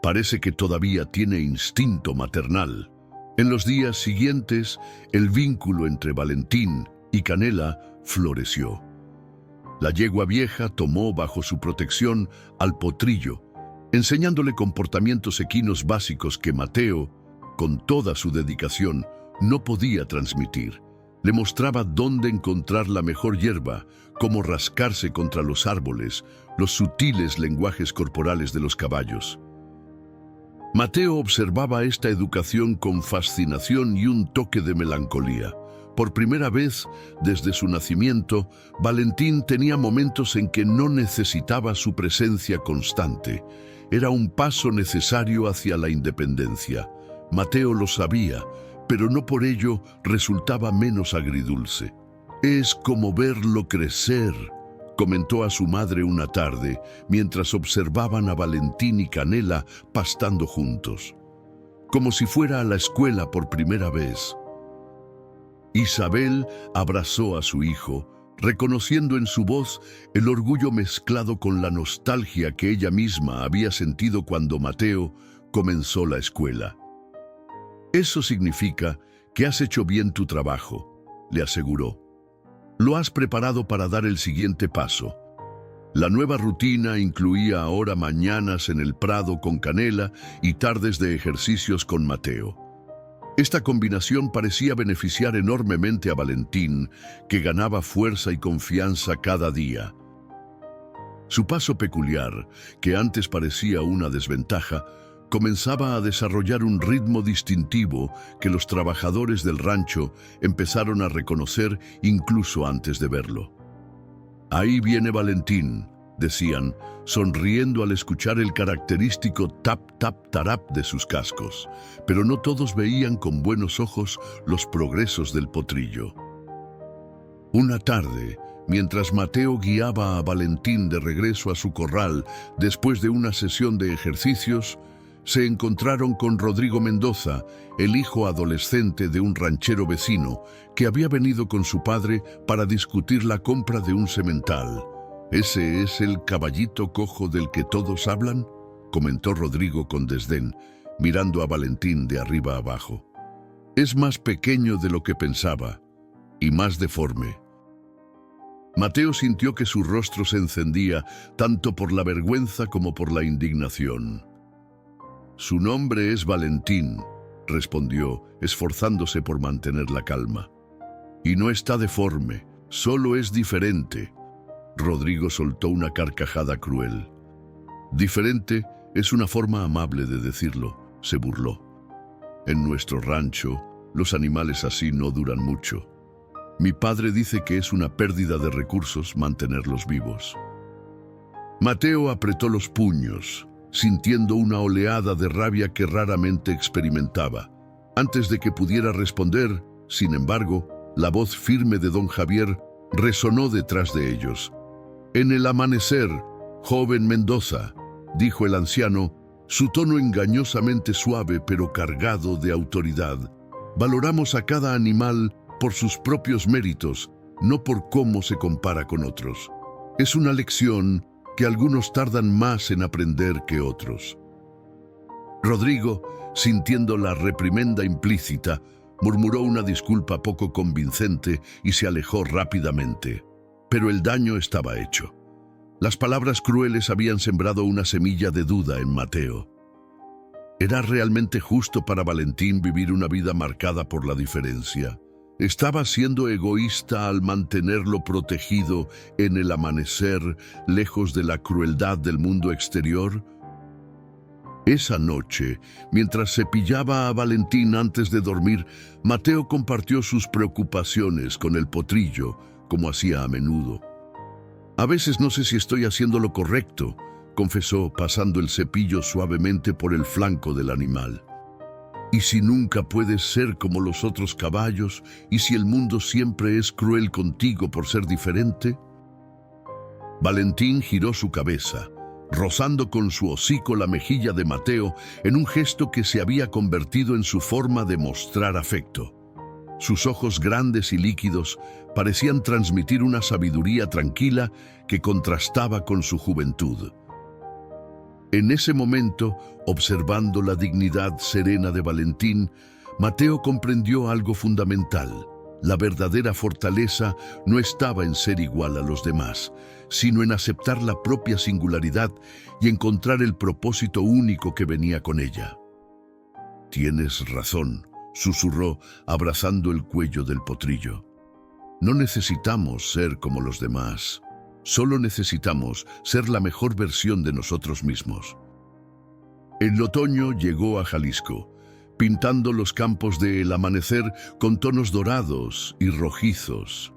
Parece que todavía tiene instinto maternal. En los días siguientes, el vínculo entre Valentín y Canela floreció. La yegua vieja tomó bajo su protección al potrillo, enseñándole comportamientos equinos básicos que Mateo, con toda su dedicación, no podía transmitir. Le mostraba dónde encontrar la mejor hierba, cómo rascarse contra los árboles, los sutiles lenguajes corporales de los caballos. Mateo observaba esta educación con fascinación y un toque de melancolía. Por primera vez, desde su nacimiento, Valentín tenía momentos en que no necesitaba su presencia constante. Era un paso necesario hacia la independencia. Mateo lo sabía, pero no por ello resultaba menos agridulce. «Es como verlo crecer», comentó a su madre una tarde, mientras observaban a Valentín y Canela pastando juntos. Como si fuera a la escuela por primera vez. Isabel abrazó a su hijo, reconociendo en su voz el orgullo mezclado con la nostalgia que ella misma había sentido cuando Mateo comenzó la escuela. «Eso significa que has hecho bien tu trabajo», le aseguró. «Lo has preparado para dar el siguiente paso». La nueva rutina incluía ahora mañanas en el prado con Canela y tardes de ejercicios con Mateo. Esta combinación parecía beneficiar enormemente a Valentín, que ganaba fuerza y confianza cada día. Su paso peculiar, que antes parecía una desventaja, comenzaba a desarrollar un ritmo distintivo que los trabajadores del rancho empezaron a reconocer incluso antes de verlo. «Ahí viene Valentín», decían, sonriendo al escuchar el característico tap-tap-tarap de sus cascos, pero no todos veían con buenos ojos los progresos del potrillo. Una tarde, mientras Mateo guiaba a Valentín de regreso a su corral después de una sesión de ejercicios, se encontraron con Rodrigo Mendoza, el hijo adolescente de un ranchero vecino que había venido con su padre para discutir la compra de un semental. «¿Ese es el caballito cojo del que todos hablan?», comentó Rodrigo con desdén, mirando a Valentín de arriba abajo. «Es más pequeño de lo que pensaba y más deforme». Mateo sintió que su rostro se encendía tanto por la vergüenza como por la indignación. «Su nombre es Valentín», respondió, esforzándose por mantener la calma. «Y no está deforme, solo es diferente». Rodrigo soltó una carcajada cruel. «Diferente es una forma amable de decirlo», se burló. «En nuestro rancho, los animales así no duran mucho. Mi padre dice que es una pérdida de recursos mantenerlos vivos». Mateo apretó los puños, sintiendo una oleada de rabia que raramente experimentaba. Antes de que pudiera responder, sin embargo, la voz firme de don Javier resonó detrás de ellos. «En el amanecer, joven Mendoza», dijo el anciano, su tono engañosamente suave pero cargado de autoridad. «Valoramos a cada animal por sus propios méritos, no por cómo se compara con otros. Es una lección que algunos tardan más en aprender que otros». Rodrigo, sintiendo la reprimenda implícita, murmuró una disculpa poco convincente y se alejó rápidamente. Pero el daño estaba hecho. Las palabras crueles habían sembrado una semilla de duda en Mateo. ¿Era realmente justo para Valentín vivir una vida marcada por la diferencia? ¿Estaba siendo egoísta al mantenerlo protegido en el amanecer, lejos de la crueldad del mundo exterior? Esa noche, mientras cepillaba a Valentín antes de dormir, Mateo compartió sus preocupaciones con el potrillo, como hacía a menudo. «A veces no sé si estoy haciendo lo correcto», confesó, pasando el cepillo suavemente por el flanco del animal. «¿Y si nunca puedes ser como los otros caballos? ¿Y si el mundo siempre es cruel contigo por ser diferente?» Valentín giró su cabeza, rozando con su hocico la mejilla de Mateo en un gesto que se había convertido en su forma de mostrar afecto. Sus ojos grandes y líquidos parecían transmitir una sabiduría tranquila que contrastaba con su juventud. En ese momento, observando la dignidad serena de Valentín, Mateo comprendió algo fundamental. La verdadera fortaleza no estaba en ser igual a los demás, sino en aceptar la propia singularidad y encontrar el propósito único que venía con ella. «Tienes razón», susurró, abrazando el cuello del potrillo. «No necesitamos ser como los demás. Solo necesitamos ser la mejor versión de nosotros mismos». El otoño llegó a Jalisco, pintando los campos del amanecer con tonos dorados y rojizos.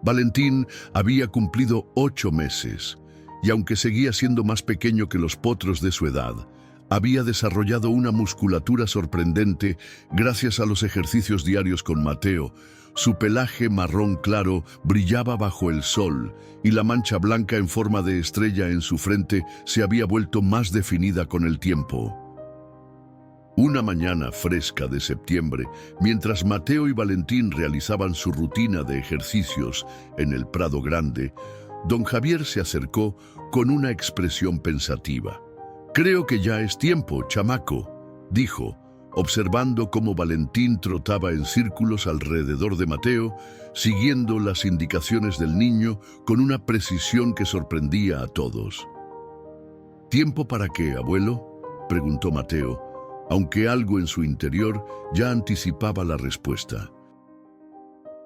Valentín había cumplido 8 meses, y aunque seguía siendo más pequeño que los potros de su edad, había desarrollado una musculatura sorprendente gracias a los ejercicios diarios con Mateo. Su pelaje marrón claro brillaba bajo el sol, y la mancha blanca en forma de estrella en su frente se había vuelto más definida con el tiempo. Una mañana fresca de septiembre, mientras Mateo y Valentín realizaban su rutina de ejercicios en el Prado Grande, don Javier se acercó con una expresión pensativa. «Creo que ya es tiempo, chamaco», dijo, observando cómo Valentín trotaba en círculos alrededor de Mateo, siguiendo las indicaciones del niño con una precisión que sorprendía a todos. «¿Tiempo para qué, abuelo?», preguntó Mateo, aunque algo en su interior ya anticipaba la respuesta.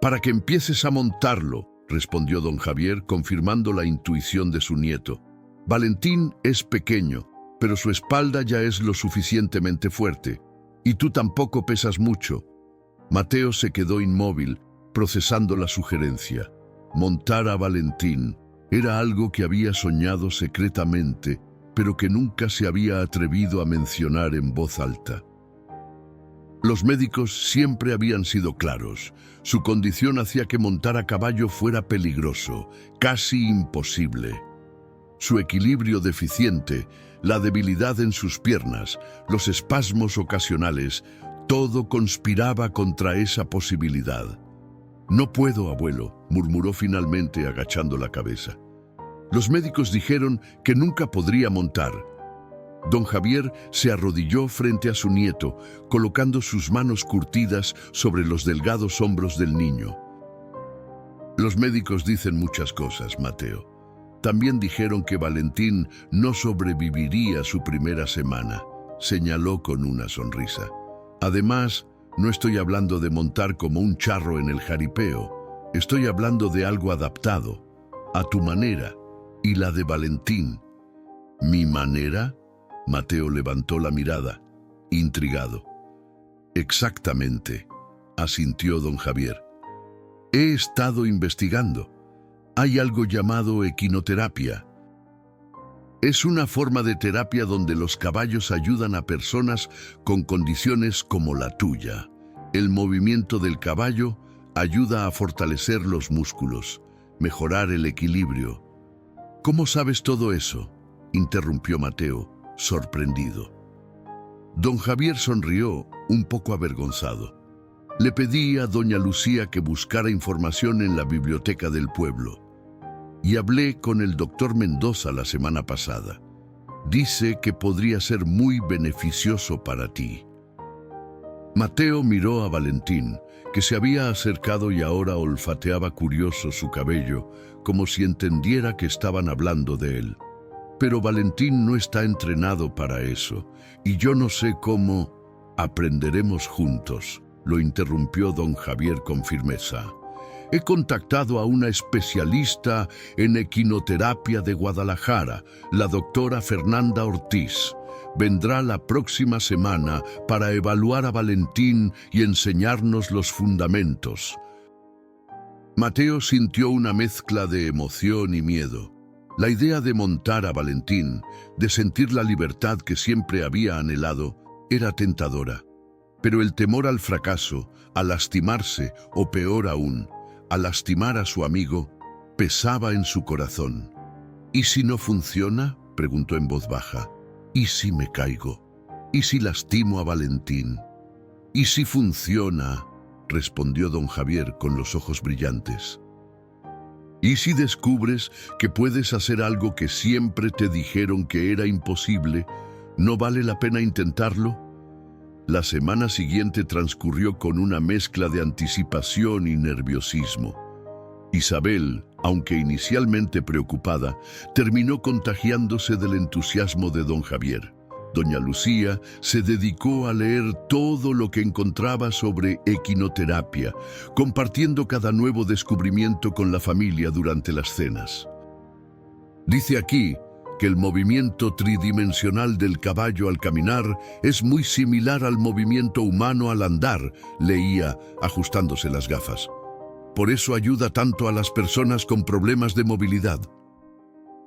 «Para que empieces a montarlo», respondió don Javier, confirmando la intuición de su nieto. «Valentín es pequeño, pero su espalda ya es lo suficientemente fuerte. Y tú tampoco pesas mucho». Mateo se quedó inmóvil, procesando la sugerencia. Montar a Valentín era algo que había soñado secretamente, pero que nunca se había atrevido a mencionar en voz alta. Los médicos siempre habían sido claros. Su condición hacía que montar a caballo fuera peligroso, casi imposible. Su equilibrio deficiente, la debilidad en sus piernas, los espasmos ocasionales, todo conspiraba contra esa posibilidad. «No puedo, abuelo», murmuró finalmente agachando la cabeza. Los médicos dijeron que nunca podría montar. Don Javier se arrodilló frente a su nieto, colocando sus manos curtidas sobre los delgados hombros del niño. «Los médicos dicen muchas cosas, Mateo. También dijeron que Valentín no sobreviviría su primera semana», señaló con una sonrisa. «Además, no estoy hablando de montar como un charro en el jaripeo. Estoy hablando de algo adaptado, a tu manera y la de Valentín». «¿Mi manera?», Mateo levantó la mirada, intrigado. «Exactamente», asintió don Javier. «He estado investigando. Hay algo llamado equinoterapia. Es una forma de terapia donde los caballos ayudan a personas con condiciones como la tuya. El movimiento del caballo ayuda a fortalecer los músculos, mejorar el equilibrio». «¿Cómo sabes todo eso?», interrumpió Mateo, sorprendido. Don Javier sonrió, un poco avergonzado. «Le pedí a doña Lucía que buscara información en la biblioteca del pueblo. Y hablé con el doctor Mendoza la semana pasada. Dice que podría ser muy beneficioso para ti». Mateo miró a Valentín, que se había acercado y ahora olfateaba curioso su cabello, como si entendiera que estaban hablando de él. «Pero Valentín no está entrenado para eso, y yo no sé cómo». «Aprenderemos juntos», lo interrumpió don Javier con firmeza. «He contactado a una especialista en equinoterapia de Guadalajara, la doctora Fernanda Ortiz. vendrá la próxima semana para evaluar a Valentín y enseñarnos los fundamentos. Mateo sintió una mezcla de emoción y miedo. La idea de montar a Valentín, de sentir la libertad que siempre había anhelado, era tentadora. Pero el temor al fracaso, a lastimarse o peor aún, a lastimar a su amigo, pesaba en su corazón. ¿Y si no funciona?, preguntó en voz baja. ¿Y si me caigo? ¿Y si lastimo a Valentín? ¿Y si funciona?, respondió don Javier con los ojos brillantes. ¿Y si descubres que puedes hacer algo que siempre te dijeron que era imposible? ¿No vale la pena intentarlo? La semana siguiente transcurrió con una mezcla de anticipación y nerviosismo. Isabel, aunque inicialmente preocupada, terminó contagiándose del entusiasmo de don Javier. Doña Lucía se dedicó a leer todo lo que encontraba sobre equinoterapia, compartiendo cada nuevo descubrimiento con la familia durante las cenas. Dice aquí que el movimiento tridimensional del caballo al caminar es muy similar al movimiento humano al andar, leía, ajustándose las gafas. Por eso ayuda tanto a las personas con problemas de movilidad.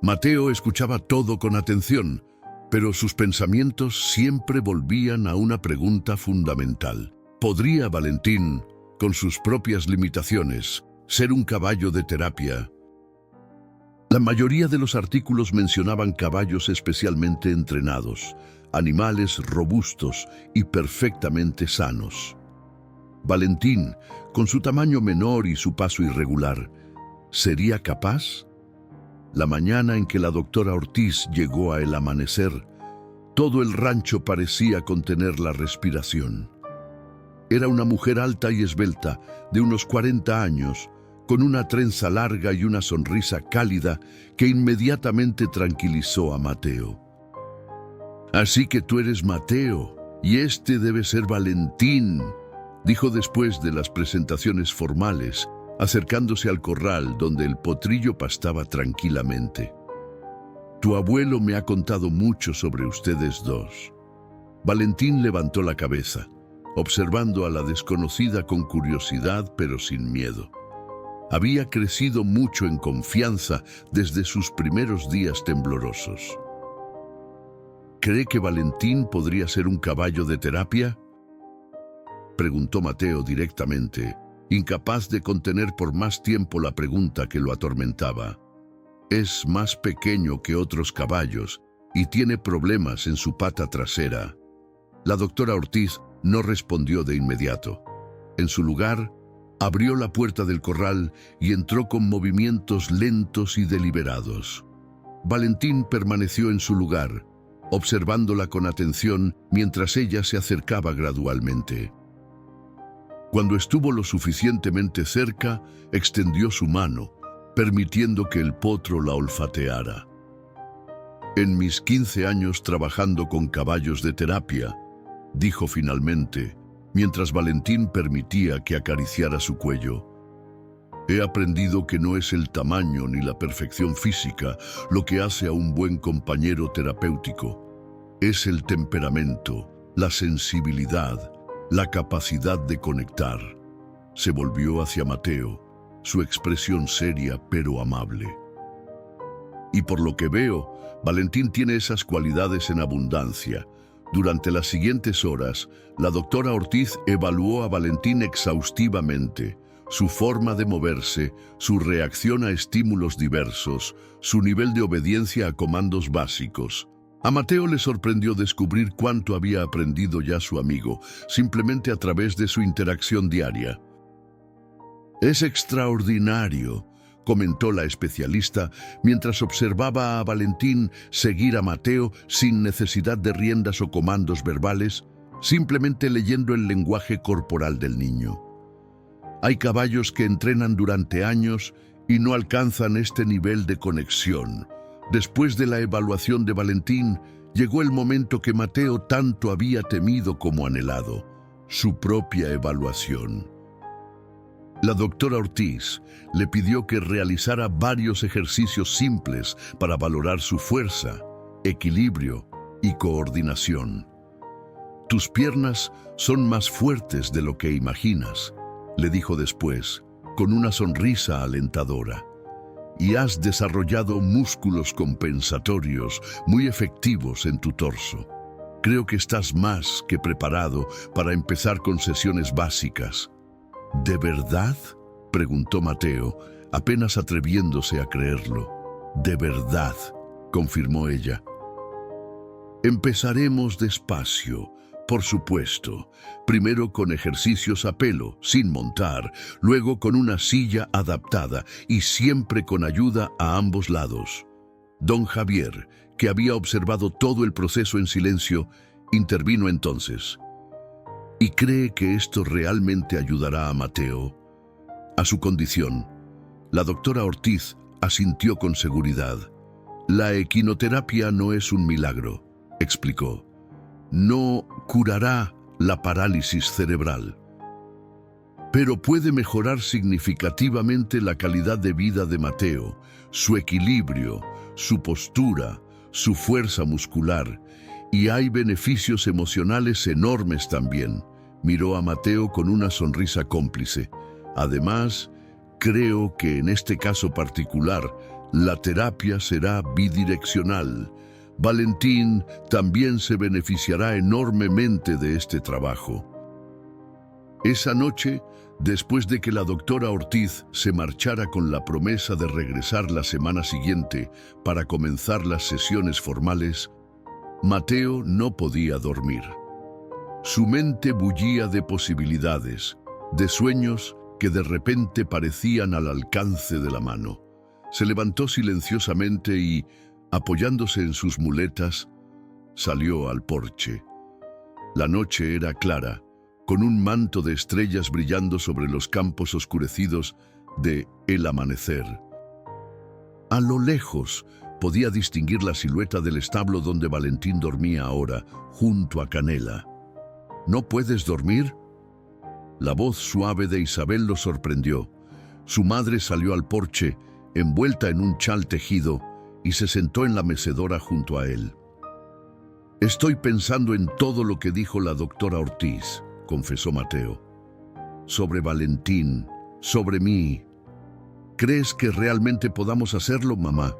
Mateo escuchaba todo con atención, pero sus pensamientos siempre volvían a una pregunta fundamental. ¿Podría Valentín, con sus propias limitaciones, ser un caballo de terapia? La mayoría de los artículos mencionaban caballos especialmente entrenados, animales robustos y perfectamente sanos. Valentín, con su tamaño menor y su paso irregular, ¿sería capaz? La mañana en que la doctora Ortiz llegó a el amanecer, todo el rancho parecía contener la respiración. Era una mujer alta y esbelta, de unos 40 años, con una trenza larga y una sonrisa cálida que inmediatamente tranquilizó a Mateo. «Así que tú eres Mateo, y este debe ser Valentín», dijo después de las presentaciones formales, acercándose al corral donde el potrillo pastaba tranquilamente. «Tu abuelo me ha contado mucho sobre ustedes dos». Valentín levantó la cabeza, observando a la desconocida con curiosidad pero sin miedo. Había crecido mucho en confianza desde sus primeros días temblorosos. «¿Cree que Valentín podría ser un caballo de terapia?», preguntó Mateo directamente, incapaz de contener por más tiempo la pregunta que lo atormentaba. «Es más pequeño que otros caballos y tiene problemas en su pata trasera». La doctora Ortiz no respondió de inmediato. En su lugar, abrió la puerta del corral y entró con movimientos lentos y deliberados. Valentín permaneció en su lugar, observándola con atención mientras ella se acercaba gradualmente. Cuando estuvo lo suficientemente cerca, extendió su mano, permitiendo que el potro la olfateara. «En mis 15 años trabajando con caballos de terapia», dijo finalmente, mientras Valentín permitía que acariciara su cuello, «he aprendido que no es el tamaño ni la perfección física lo que hace a un buen compañero terapéutico. Es el temperamento, la sensibilidad, la capacidad de conectar». Se volvió hacia Mateo, su expresión seria pero amable. «Y por lo que veo, Valentín tiene esas cualidades en abundancia». Durante las siguientes horas, la doctora Ortiz evaluó a Valentín exhaustivamente, su forma de moverse, su reacción a estímulos diversos, su nivel de obediencia a comandos básicos. A Mateo le sorprendió descubrir cuánto había aprendido ya su amigo, simplemente a través de su interacción diaria. «Es extraordinario», comentó la especialista mientras observaba a Valentín seguir a Mateo sin necesidad de riendas o comandos verbales, simplemente leyendo el lenguaje corporal del niño. «Hay caballos que entrenan durante años y no alcanzan este nivel de conexión». Después de la evaluación de Valentín, llegó el momento que Mateo tanto había temido como anhelado, su propia evaluación. La doctora Ortiz le pidió que realizara varios ejercicios simples para valorar su fuerza, equilibrio y coordinación. Tus piernas son más fuertes de lo que imaginas, le dijo después, con una sonrisa alentadora. Y has desarrollado músculos compensatorios muy efectivos en tu torso. Creo que estás más que preparado para empezar con sesiones básicas. ¿De verdad?, preguntó Mateo, apenas atreviéndose a creerlo. «De verdad», confirmó ella. Empezaremos despacio, por supuesto. Primero con ejercicios a pelo, sin montar, luego con una silla adaptada y siempre con ayuda a ambos lados. Don Javier, que había observado todo el proceso en silencio, intervino entonces. ¿Y cree que esto realmente ayudará a Mateo? A su condición. La doctora Ortiz asintió con seguridad. La equinoterapia no es un milagro, explicó. No curará la parálisis cerebral, pero puede mejorar significativamente la calidad de vida de Mateo, su equilibrio, su postura, su fuerza muscular, y hay beneficios emocionales enormes también. Miró a Mateo con una sonrisa cómplice. Además, creo que en este caso particular, la terapia será bidireccional. Valentín también se beneficiará enormemente de este trabajo. Esa noche, después de que la doctora Ortiz se marchara con la promesa de regresar la semana siguiente para comenzar las sesiones formales, Mateo no podía dormir. Su mente bullía de posibilidades, de sueños que de repente parecían al alcance de la mano. Se levantó silenciosamente y, apoyándose en sus muletas, salió al porche. La noche era clara, con un manto de estrellas brillando sobre los campos oscurecidos de el amanecer. A lo lejos podía distinguir la silueta del establo donde Valentín dormía ahora, junto a Canela. ¿No puedes dormir? La voz suave de Isabel lo sorprendió. Su madre salió al porche, envuelta en un chal tejido, y se sentó en la mecedora junto a él. «Estoy pensando en todo lo que dijo la doctora Ortiz», confesó Mateo. «Sobre Valentín, sobre mí. ¿Crees que realmente podamos hacerlo, mamá?»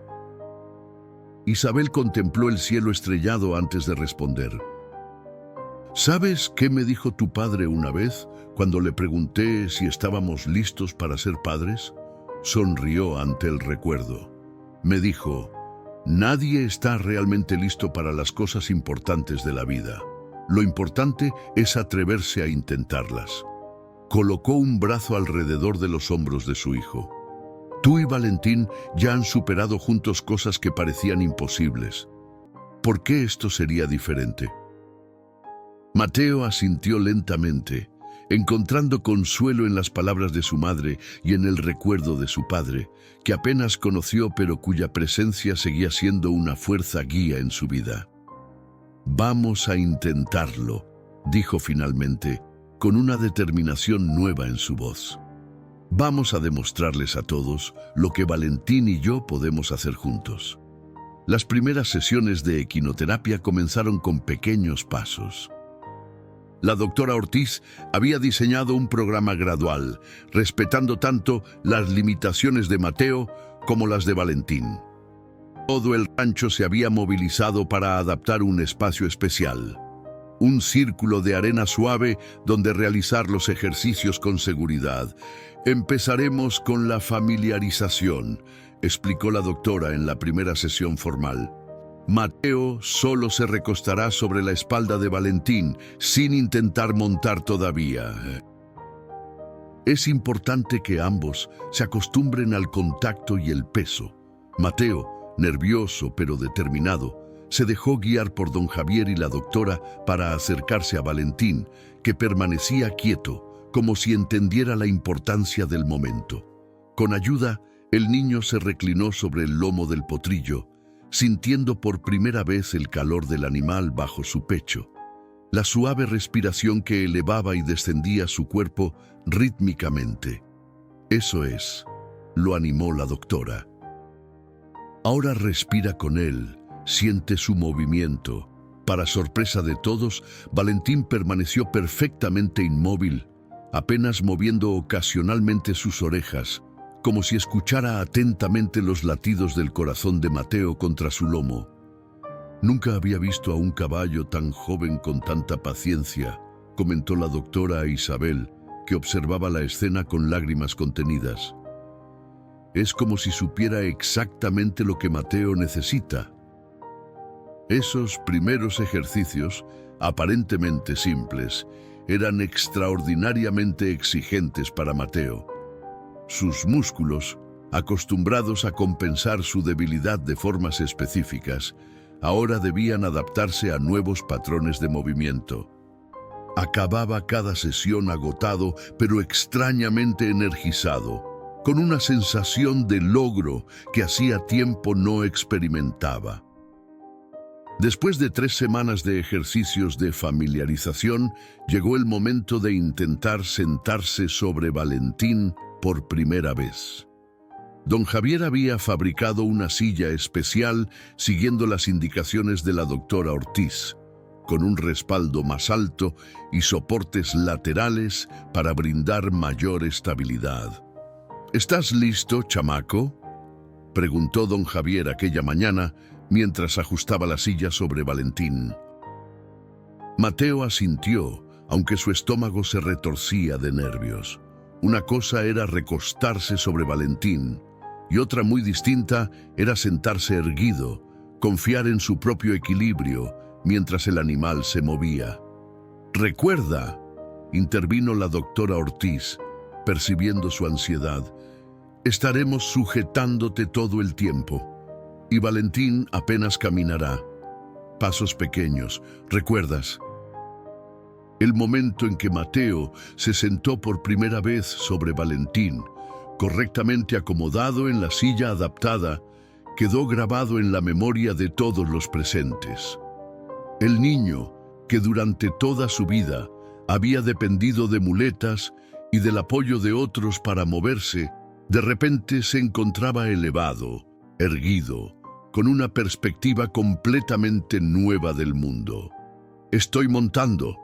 Isabel contempló el cielo estrellado antes de responder. ¿Sabes qué me dijo tu padre una vez cuando le pregunté si estábamos listos para ser padres? Sonrió ante el recuerdo. Me dijo: nadie está realmente listo para las cosas importantes de la vida. Lo importante es atreverse a intentarlas. Colocó un brazo alrededor de los hombros de su hijo. Tú y Valentín ya han superado juntos cosas que parecían imposibles. ¿Por qué esto sería diferente? Mateo asintió lentamente, encontrando consuelo en las palabras de su madre y en el recuerdo de su padre, que apenas conoció pero cuya presencia seguía siendo una fuerza guía en su vida. «Vamos a intentarlo», dijo finalmente, con una determinación nueva en su voz. «Vamos a demostrarles a todos lo que Valentín y yo podemos hacer juntos». Las primeras sesiones de equinoterapia comenzaron con pequeños pasos. La doctora Ortiz había diseñado un programa gradual, respetando tanto las limitaciones de Mateo como las de Valentín. Todo el rancho se había movilizado para adaptar un espacio especial, un círculo de arena suave donde realizar los ejercicios con seguridad. «Empezaremos con la familiarización», explicó la doctora en la primera sesión formal. Mateo solo se recostará sobre la espalda de Valentín, sin intentar montar todavía. Es importante que ambos se acostumbren al contacto y el peso. Mateo, nervioso pero determinado, se dejó guiar por don Javier y la doctora para acercarse a Valentín, que permanecía quieto, como si entendiera la importancia del momento. Con ayuda, el niño se reclinó sobre el lomo del potrillo, sintiendo por primera vez el calor del animal bajo su pecho, la suave respiración que elevaba y descendía su cuerpo rítmicamente. «Eso es», lo animó la doctora. «Ahora respira con él, siente su movimiento, Para sorpresa de todos, Valentín permaneció perfectamente inmóvil, apenas moviendo ocasionalmente sus orejas, como si escuchara atentamente los latidos del corazón de Mateo contra su lomo. Nunca había visto a un caballo tan joven con tanta paciencia, comentó la doctora Isabel, que observaba la escena con lágrimas contenidas. Es como si supiera exactamente lo que Mateo necesita. Esos primeros ejercicios, aparentemente simples, eran extraordinariamente exigentes para Mateo. Sus músculos, acostumbrados a compensar su debilidad de formas específicas, ahora debían adaptarse a nuevos patrones de movimiento. Acababa cada sesión agotado, pero extrañamente energizado, con una sensación de logro que hacía tiempo no experimentaba. Después de 3 semanas de ejercicios de familiarización, llegó el momento de intentar sentarse sobre Valentín por primera vez. Don Javier había fabricado una silla especial siguiendo las indicaciones de la doctora Ortiz, con un respaldo más alto y soportes laterales para brindar mayor estabilidad. ¿Estás listo, chamaco?, preguntó don Javier aquella mañana mientras ajustaba la silla sobre Valentín. Mateo asintió, aunque su estómago se retorcía de nervios. Una cosa era recostarse sobre Valentín, y otra muy distinta era sentarse erguido, confiar en su propio equilibrio mientras el animal se movía. «Recuerda», intervino la doctora Ortiz, percibiendo su ansiedad, «estaremos sujetándote todo el tiempo. Y Valentín apenas caminará. Pasos pequeños, ¿recuerdas?». El momento en que Mateo se sentó por primera vez sobre Valentín, correctamente acomodado en la silla adaptada, quedó grabado en la memoria de todos los presentes. El niño, que durante toda su vida había dependido de muletas y del apoyo de otros para moverse, de repente se encontraba elevado, erguido, con una perspectiva completamente nueva del mundo. «Estoy montando»,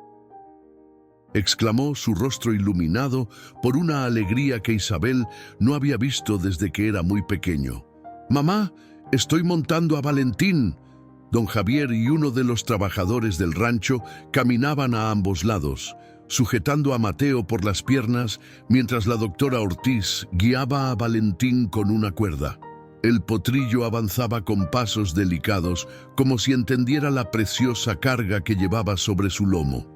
exclamó, su rostro iluminado por una alegría que Isabel no había visto desde que era muy pequeño. «Mamá, estoy montando a Valentín». Don Javier y uno de los trabajadores del rancho caminaban a ambos lados, sujetando a Mateo por las piernas mientras la doctora Ortiz guiaba a Valentín con una cuerda. El potrillo avanzaba con pasos delicados, como si entendiera la preciosa carga que llevaba sobre su lomo.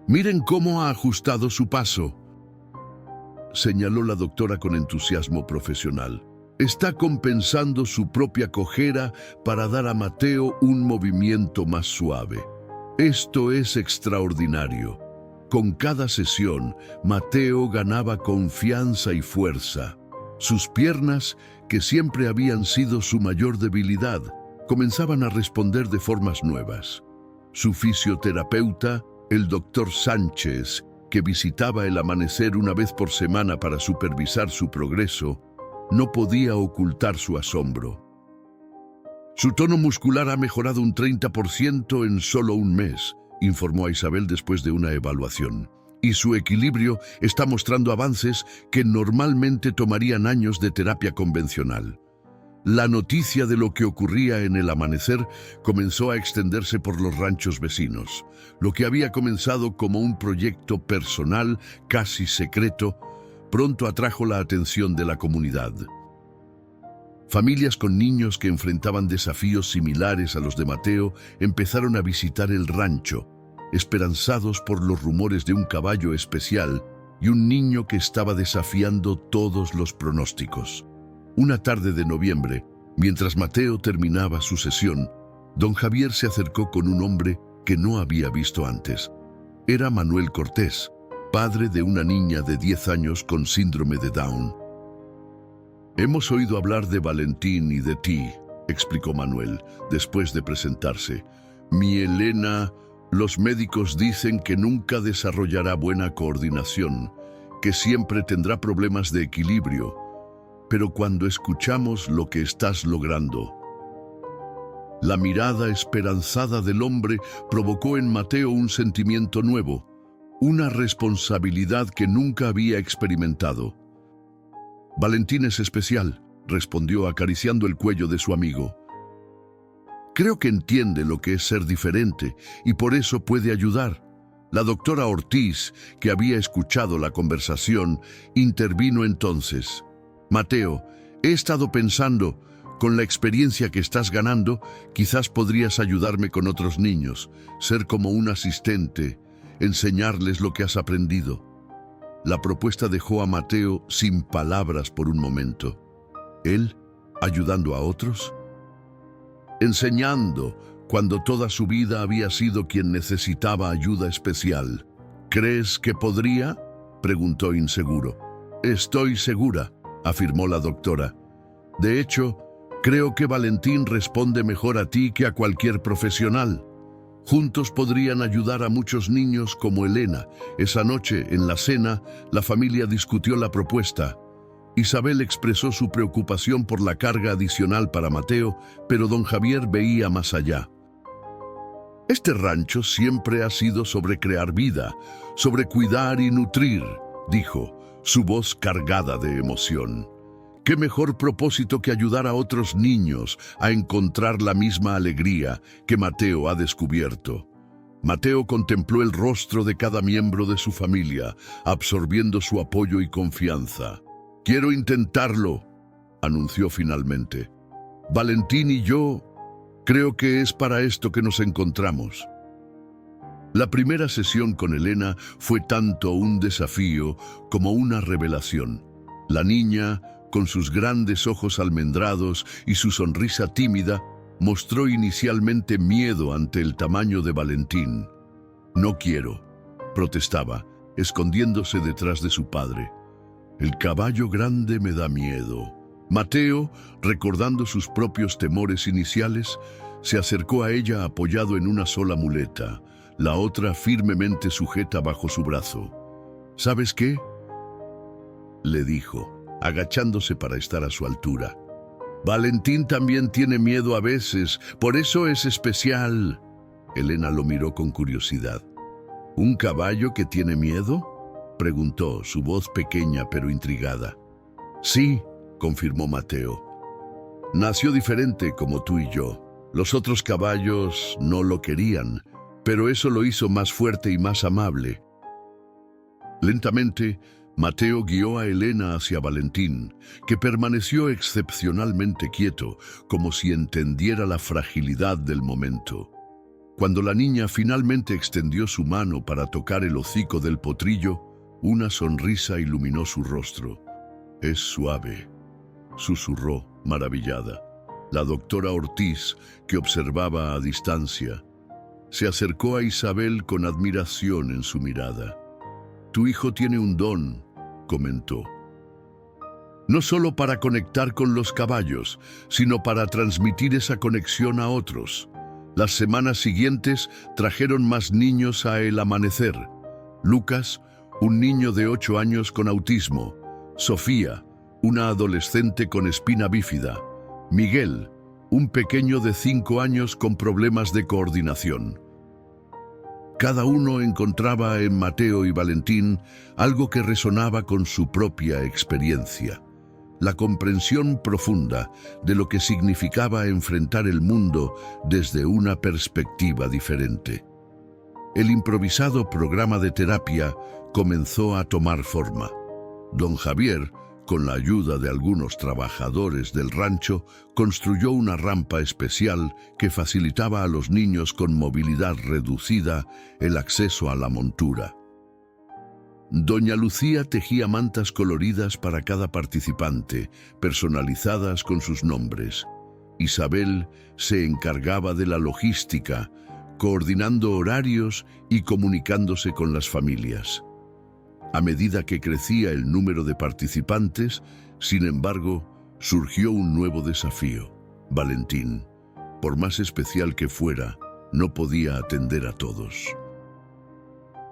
«Miren cómo ha ajustado su paso», señaló la doctora con entusiasmo profesional. «Está compensando su propia cojera para dar a Mateo un movimiento más suave. Esto es extraordinario». Con cada sesión, Mateo ganaba confianza y fuerza. Sus piernas, que siempre habían sido su mayor debilidad, comenzaban a responder de formas nuevas. Su fisioterapeuta, el doctor Sánchez, que visitaba el amanecer una vez por semana para supervisar su progreso, no podía ocultar su asombro. «Su tono muscular ha mejorado un 30% en solo un mes», informó a Isabel después de una evaluación. «Y su equilibrio está mostrando avances que normalmente tomarían años de terapia convencional». La noticia de lo que ocurría en el amanecer comenzó a extenderse por los ranchos vecinos. Lo que había comenzado como un proyecto personal, casi secreto, pronto atrajo la atención de la comunidad. Familias con niños que enfrentaban desafíos similares a los de Mateo empezaron a visitar el rancho, esperanzados por los rumores de un caballo especial y un niño que estaba desafiando todos los pronósticos. Una tarde de noviembre, mientras Mateo terminaba su sesión, don Javier se acercó con un hombre que no había visto antes. Era Manuel Cortés, padre de una niña de 10 años con síndrome de Down. «Hemos oído hablar de Valentín y de ti», explicó Manuel, después de presentarse. «Mi Elena, los médicos dicen que nunca desarrollará buena coordinación, que siempre tendrá problemas de equilibrio. Pero cuando escuchamos lo que estás logrando, La mirada esperanzada del hombre provocó en Mateo un sentimiento nuevo, una responsabilidad que nunca había experimentado. «Valentín es especial», respondió acariciando el cuello de su amigo. «Creo que entiende lo que es ser diferente y por eso puede ayudar». La doctora Ortiz, que había escuchado la conversación, intervino entonces. «Mateo, he estado pensando, con la experiencia que estás ganando, quizás podrías ayudarme con otros niños, ser como un asistente, enseñarles lo que has aprendido». La propuesta dejó a Mateo sin palabras por un momento. ¿Él ayudando a otros? Enseñando, cuando toda su vida había sido quien necesitaba ayuda especial. ¿Crees que podría?, preguntó inseguro. «Estoy segura», afirmó la doctora. «De hecho, creo que Valentín responde mejor a ti que a cualquier profesional. Juntos podrían ayudar a muchos niños como Elena». Esa noche, en la cena, la familia discutió la propuesta. Isabel expresó su preocupación por la carga adicional para Mateo, pero don Javier veía más allá. «Este rancho siempre ha sido sobre crear vida, sobre cuidar y nutrir», dijo, su voz cargada de emoción. «¿Qué mejor propósito que ayudar a otros niños a encontrar la misma alegría que Mateo ha descubierto?» Mateo contempló el rostro de cada miembro de su familia, absorbiendo su apoyo y confianza. «Quiero intentarlo», anunció finalmente. «Valentín y yo creo que es para esto que nos encontramos». La primera sesión con Elena fue tanto un desafío como una revelación. La niña, con sus grandes ojos almendrados y su sonrisa tímida, mostró inicialmente miedo ante el tamaño de Valentín. «No quiero», protestaba, escondiéndose detrás de su padre. «El caballo grande me da miedo». Mateo, recordando sus propios temores iniciales, se acercó a ella apoyado en una sola muleta, la otra firmemente sujeta bajo su brazo. «¿Sabes qué?», le dijo, agachándose para estar a su altura. «Valentín también tiene miedo a veces, por eso es especial». Elena lo miró con curiosidad. «¿Un caballo que tiene miedo?», preguntó, su voz pequeña pero intrigada. «Sí», confirmó Mateo. «Nació diferente como tú y yo. Los otros caballos no lo querían, pero eso lo hizo más fuerte y más amable». Lentamente, Mateo guió a Elena hacia Valentín, que permaneció excepcionalmente quieto, como si entendiera la fragilidad del momento. Cuando la niña finalmente extendió su mano para tocar el hocico del potrillo, una sonrisa iluminó su rostro. «Es suave», susurró, maravillada. La doctora Ortiz, que observaba a distancia, se acercó a Isabel con admiración en su mirada. «Tu hijo tiene un don», comentó. «No solo para conectar con los caballos, sino para transmitir esa conexión a otros». Las semanas siguientes trajeron más niños a El Amanecer. Lucas, un niño de 8 años con autismo. Sofía, una adolescente con espina bífida. Miguel, un pequeño de 5 años con problemas de coordinación. Cada uno encontraba en Mateo y Valentín algo que resonaba con su propia experiencia. La comprensión profunda de lo que significaba enfrentar el mundo desde una perspectiva diferente. El improvisado programa de terapia comenzó a tomar forma. Don Javier, con la ayuda de algunos trabajadores del rancho, construyó una rampa especial que facilitaba a los niños con movilidad reducida el acceso a la montura. Doña Lucía tejía mantas coloridas para cada participante, personalizadas con sus nombres. Isabel se encargaba de la logística, coordinando horarios y comunicándose con las familias. A medida que crecía el número de participantes, sin embargo, surgió un nuevo desafío. Valentín, por más especial que fuera, no podía atender a todos.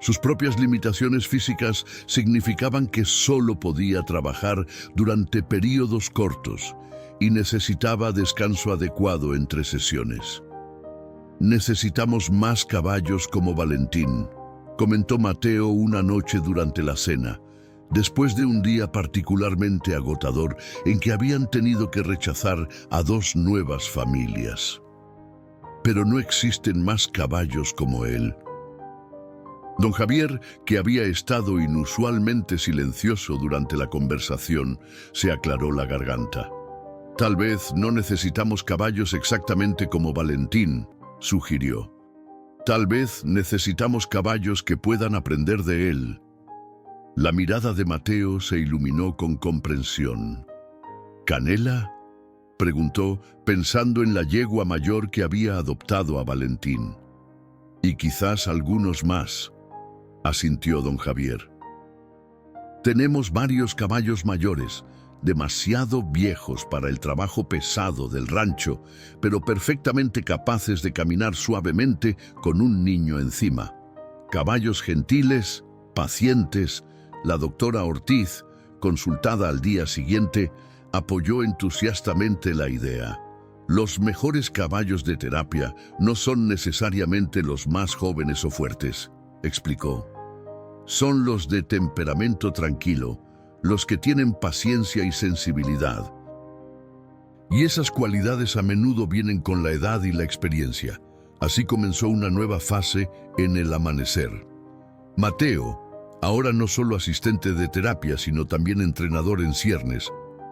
Sus propias limitaciones físicas significaban que solo podía trabajar durante periodos cortos, y necesitaba descanso adecuado entre sesiones. «Necesitamos más caballos como Valentín», comentó Mateo una noche durante la cena, después de un día particularmente agotador en que habían tenido que rechazar a 2 nuevas familias. «Pero no existen más caballos como él». Don Javier, que había estado inusualmente silencioso durante la conversación, se aclaró la garganta. «Tal vez no necesitamos caballos exactamente como Valentín», sugirió. «Tal vez necesitamos caballos que puedan aprender de él». La mirada de Mateo se iluminó con comprensión. «¿Canela?», preguntó, pensando en la yegua mayor que había adoptado a Valentín. «Y quizás algunos más», asintió don Javier. «Tenemos varios caballos mayores, demasiado viejos para el trabajo pesado del rancho, pero perfectamente capaces de caminar suavemente con un niño encima. Caballos gentiles, pacientes». La doctora Ortiz, consultada al día siguiente, apoyó entusiastamente la idea. «Los mejores caballos de terapia no son necesariamente los más jóvenes o fuertes», explicó. «Son los de temperamento tranquilo, los que tienen paciencia y sensibilidad. Y esas cualidades a menudo vienen con la edad y la experiencia». Así comenzó una nueva fase en el amanecer. Mateo, ahora no solo asistente de terapia, sino también entrenador en ciernes,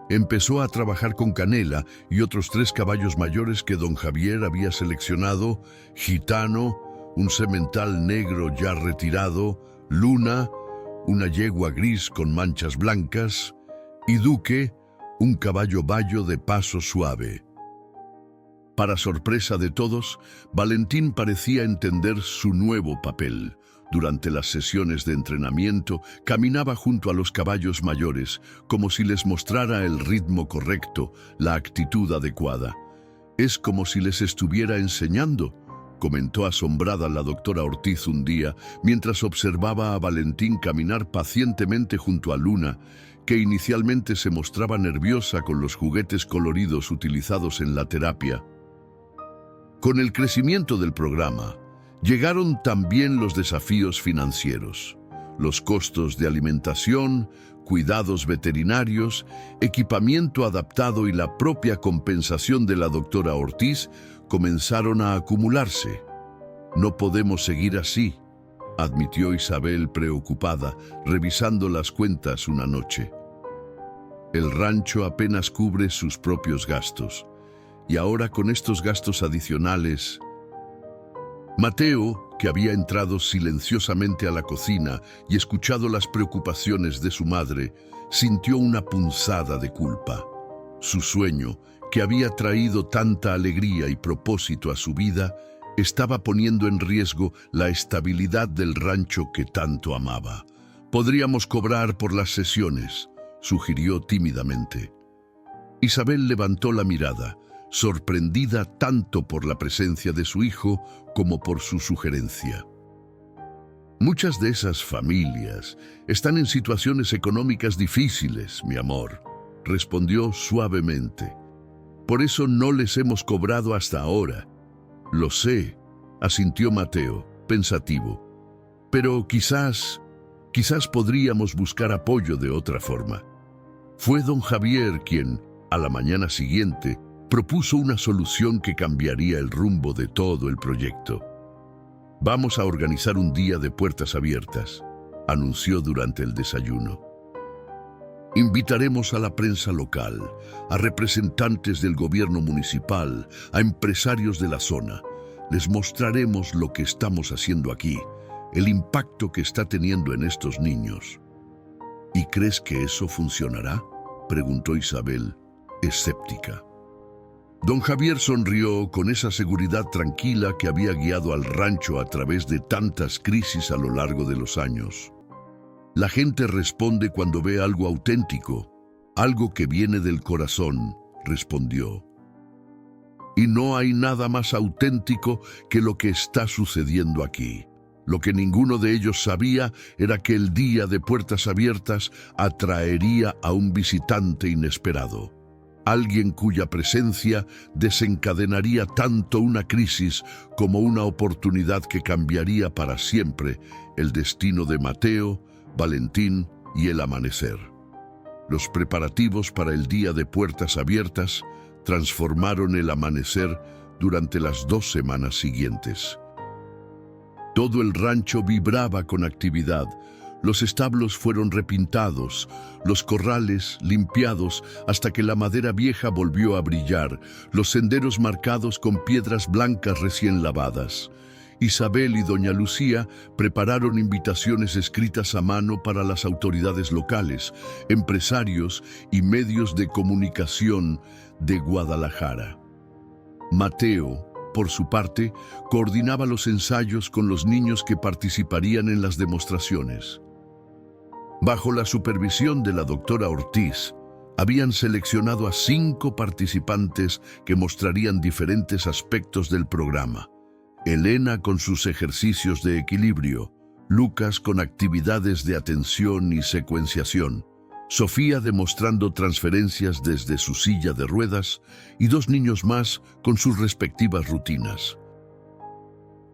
empezó a trabajar con Canela y otros 3 caballos mayores que don Javier había seleccionado: Gitano, un semental negro ya retirado; Luna, una yegua gris con manchas blancas; y Duque, un caballo bayo de paso suave. Para sorpresa de todos, Valentín parecía entender su nuevo papel. Durante las sesiones de entrenamiento, caminaba junto a los caballos mayores, como si les mostrara el ritmo correcto, la actitud adecuada. «Es como si les estuviera enseñando», comentó asombrada la doctora Ortiz un día, mientras observaba a Valentín caminar pacientemente junto a Luna, que inicialmente se mostraba nerviosa con los juguetes coloridos utilizados en la terapia. Con el crecimiento del programa, llegaron también los desafíos financieros. Los costos de alimentación, cuidados veterinarios, equipamiento adaptado y la propia compensación de la doctora Ortiz comenzaron a acumularse. «No podemos seguir así», admitió Isabel preocupada, revisando las cuentas una noche. «El rancho apenas cubre sus propios gastos, y ahora con estos gastos adicionales». Mateo, que había entrado silenciosamente a la cocina y escuchado las preocupaciones de su madre, sintió una punzada de culpa. Su sueño, que había traído tanta alegría y propósito a su vida, estaba poniendo en riesgo la estabilidad del rancho que tanto amaba. «Podríamos cobrar por las sesiones», sugirió tímidamente. Isabel levantó la mirada, sorprendida tanto por la presencia de su hijo como por su sugerencia. «Muchas de esas familias están en situaciones económicas difíciles, mi amor», respondió suavemente. «Por eso no les hemos cobrado hasta ahora». «Lo sé», asintió Mateo, pensativo. «Pero quizás podríamos buscar apoyo de otra forma». Fue don Javier quien, a la mañana siguiente, propuso una solución que cambiaría el rumbo de todo el proyecto. «Vamos a organizar un día de puertas abiertas», anunció durante el desayuno. «Invitaremos a la prensa local, a representantes del gobierno municipal, a empresarios de la zona. Les mostraremos lo que estamos haciendo aquí, el impacto que está teniendo en estos niños». «¿Y crees que eso funcionará?», preguntó Isabel, escéptica. Don Javier sonrió con esa seguridad tranquila que había guiado al rancho a través de tantas crisis a lo largo de los años. «La gente responde cuando ve algo auténtico, algo que viene del corazón», respondió. «Y no hay nada más auténtico que lo que está sucediendo aquí. Lo que ninguno de ellos sabía era que el día de puertas abiertas atraería a un visitante inesperado. alguien cuya presencia desencadenaría tanto una crisis como una oportunidad que cambiaría para siempre el destino de Mateo, Valentín y el amanecer. Los preparativos para el día de puertas abiertas transformaron el amanecer durante las 2 semanas siguientes. Todo el rancho vibraba con actividad. Los establos fueron repintados, los corrales limpiados hasta que la madera vieja volvió a brillar, los senderos marcados con piedras blancas recién lavadas. Isabel y doña Lucía prepararon invitaciones escritas a mano para las autoridades locales, empresarios y medios de comunicación de Guadalajara. Mateo, por su parte, coordinaba los ensayos con los niños que participarían en las demostraciones. Bajo la supervisión de la doctora Ortiz, habían seleccionado a 5 participantes que mostrarían diferentes aspectos del programa. Elena con sus ejercicios de equilibrio, Lucas con actividades de atención y secuenciación, Sofía demostrando transferencias desde su silla de ruedas y 2 niños más con sus respectivas rutinas.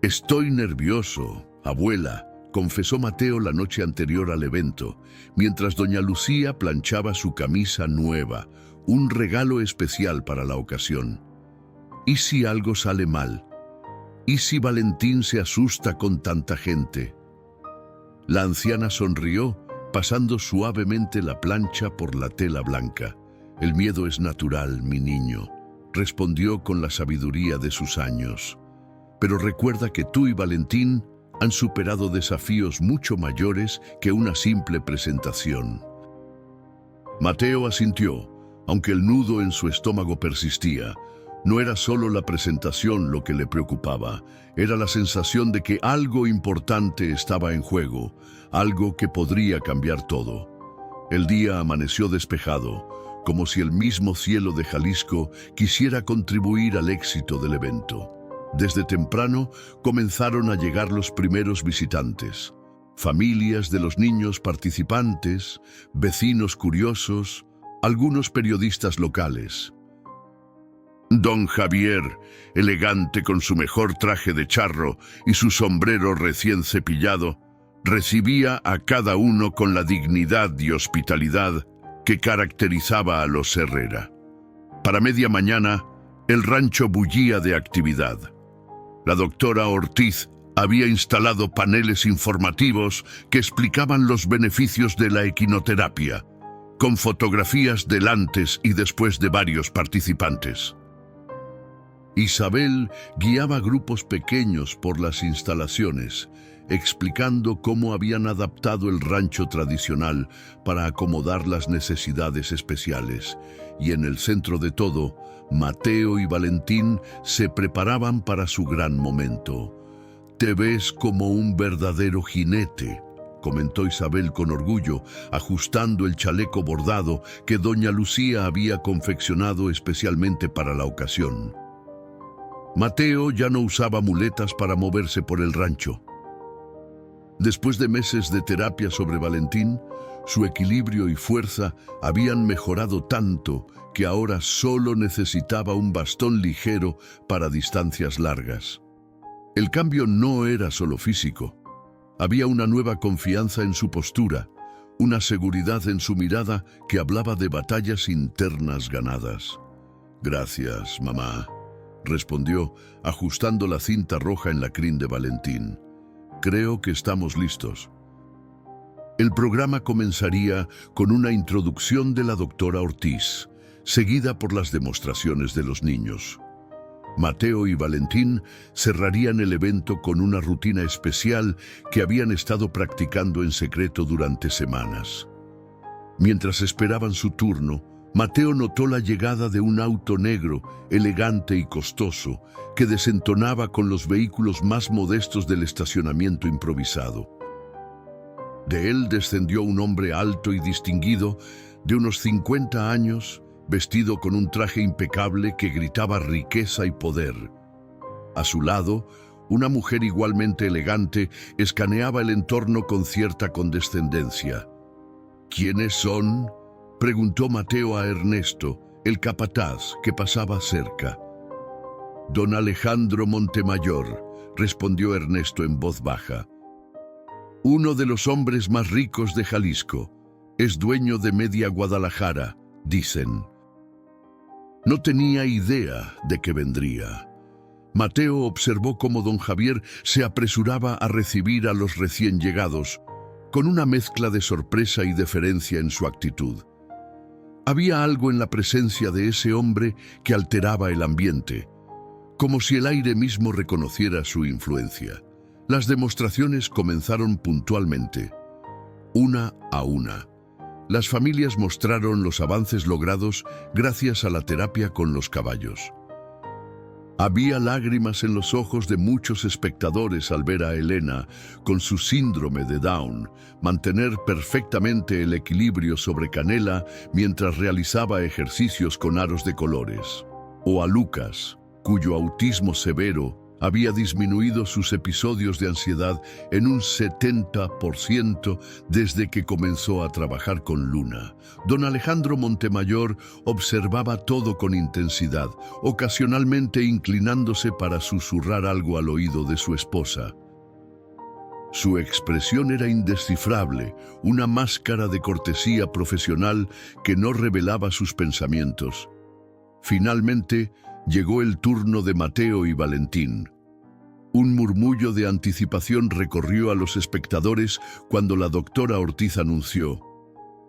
«Estoy nervioso, abuela», confesó Mateo la noche anterior al evento, mientras doña Lucía planchaba su camisa nueva, un regalo especial para la ocasión. ¿Y si algo sale mal? ¿Y si Valentín se asusta con tanta gente? La anciana sonrió, pasando suavemente la plancha por la tela blanca. «El miedo es natural, mi niño», respondió con la sabiduría de sus años. «Pero recuerda que tú y Valentín han superado desafíos mucho mayores que una simple presentación». Mateo asintió, aunque el nudo en su estómago persistía. No era solo la presentación lo que le preocupaba, era la sensación de que algo importante estaba en juego, algo que podría cambiar todo. El día amaneció despejado, como si el mismo cielo de Jalisco quisiera contribuir al éxito del evento. Desde temprano comenzaron a llegar los primeros visitantes, familias de los niños participantes, vecinos curiosos, algunos periodistas locales. Don Javier, elegante con su mejor traje de charro y su sombrero recién cepillado, recibía a cada uno con la dignidad y hospitalidad que caracterizaba a los Herrera. Para media mañana, el rancho bullía de actividad. La doctora Ortiz había instalado paneles informativos que explicaban los beneficios de la equinoterapia, con fotografías del antes y después de varios participantes. Isabel guiaba grupos pequeños por las instalaciones, explicando cómo habían adaptado el rancho tradicional para acomodar las necesidades especiales. Y en el centro de todo, Mateo y Valentín se preparaban para su gran momento. «Te ves como un verdadero jinete», comentó Isabel con orgullo, ajustando el chaleco bordado que doña Lucía había confeccionado especialmente para la ocasión. Mateo ya no usaba muletas para moverse por el rancho. Después de meses de terapia sobre Valentín, su equilibrio y fuerza habían mejorado tanto que ahora solo necesitaba un bastón ligero para distancias largas. El cambio no era solo físico. Había una nueva confianza en su postura, una seguridad en su mirada que hablaba de batallas internas ganadas. «Gracias, mamá», respondió, ajustando la cinta roja en la crin de Valentín. «Creo que estamos listos». El programa comenzaría con una introducción de la doctora Ortiz, seguida por las demostraciones de los niños. Mateo y Valentín cerrarían el evento con una rutina especial que habían estado practicando en secreto durante semanas. Mientras esperaban su turno, Mateo notó la llegada de un auto negro, elegante y costoso, que desentonaba con los vehículos más modestos del estacionamiento improvisado. De él descendió un hombre alto y distinguido, de unos 50 años, vestido con un traje impecable que gritaba riqueza y poder. A su lado, una mujer igualmente elegante escaneaba el entorno con cierta condescendencia. «¿Quiénes son?», preguntó Mateo a Ernesto, el capataz que pasaba cerca. «Don Alejandro Montemayor», respondió Ernesto en voz baja. «Uno de los hombres más ricos de Jalisco. Es dueño de media Guadalajara, dicen». No tenía idea de que vendría. Mateo observó cómo don Javier se apresuraba a recibir a los recién llegados, con una mezcla de sorpresa y deferencia en su actitud. Había algo en la presencia de ese hombre que alteraba el ambiente, como si el aire mismo reconociera su influencia. Las demostraciones comenzaron puntualmente, una a una. Las familias mostraron los avances logrados gracias a la terapia con los caballos. Había lágrimas en los ojos de muchos espectadores al ver a Elena, con su síndrome de Down, mantener perfectamente el equilibrio sobre Canela mientras realizaba ejercicios con aros de colores. O a Lucas, cuyo autismo severo había disminuido sus episodios de ansiedad en un 70% desde que comenzó a trabajar con Luna. Don Alejandro Montemayor observaba todo con intensidad, ocasionalmente inclinándose para susurrar algo al oído de su esposa. Su expresión era indescifrable, una máscara de cortesía profesional que no revelaba sus pensamientos. Finalmente, llegó el turno de Mateo y Valentín. Un murmullo de anticipación recorrió a los espectadores cuando la doctora Ortiz anunció: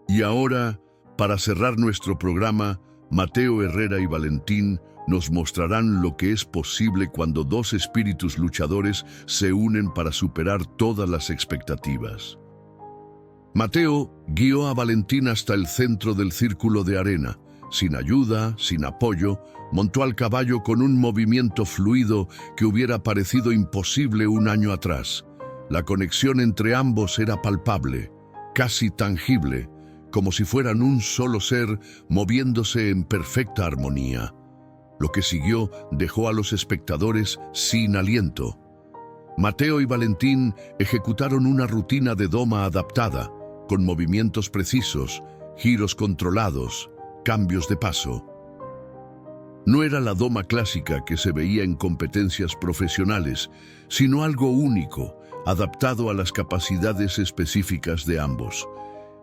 «Y ahora, para cerrar nuestro programa, Mateo Herrera y Valentín nos mostrarán lo que es posible cuando dos espíritus luchadores se unen para superar todas las expectativas». Mateo guió a Valentín hasta el centro del círculo de arena. Sin ayuda, sin apoyo, montó al caballo con un movimiento fluido que hubiera parecido imposible un año atrás. La conexión entre ambos era palpable, casi tangible, como si fueran un solo ser moviéndose en perfecta armonía. Lo que siguió dejó a los espectadores sin aliento. Mateo y Valentín ejecutaron una rutina de doma adaptada, con movimientos precisos, giros controlados, cambios de paso. No era la doma clásica que se veía en competencias profesionales, sino algo único, adaptado a las capacidades específicas de ambos.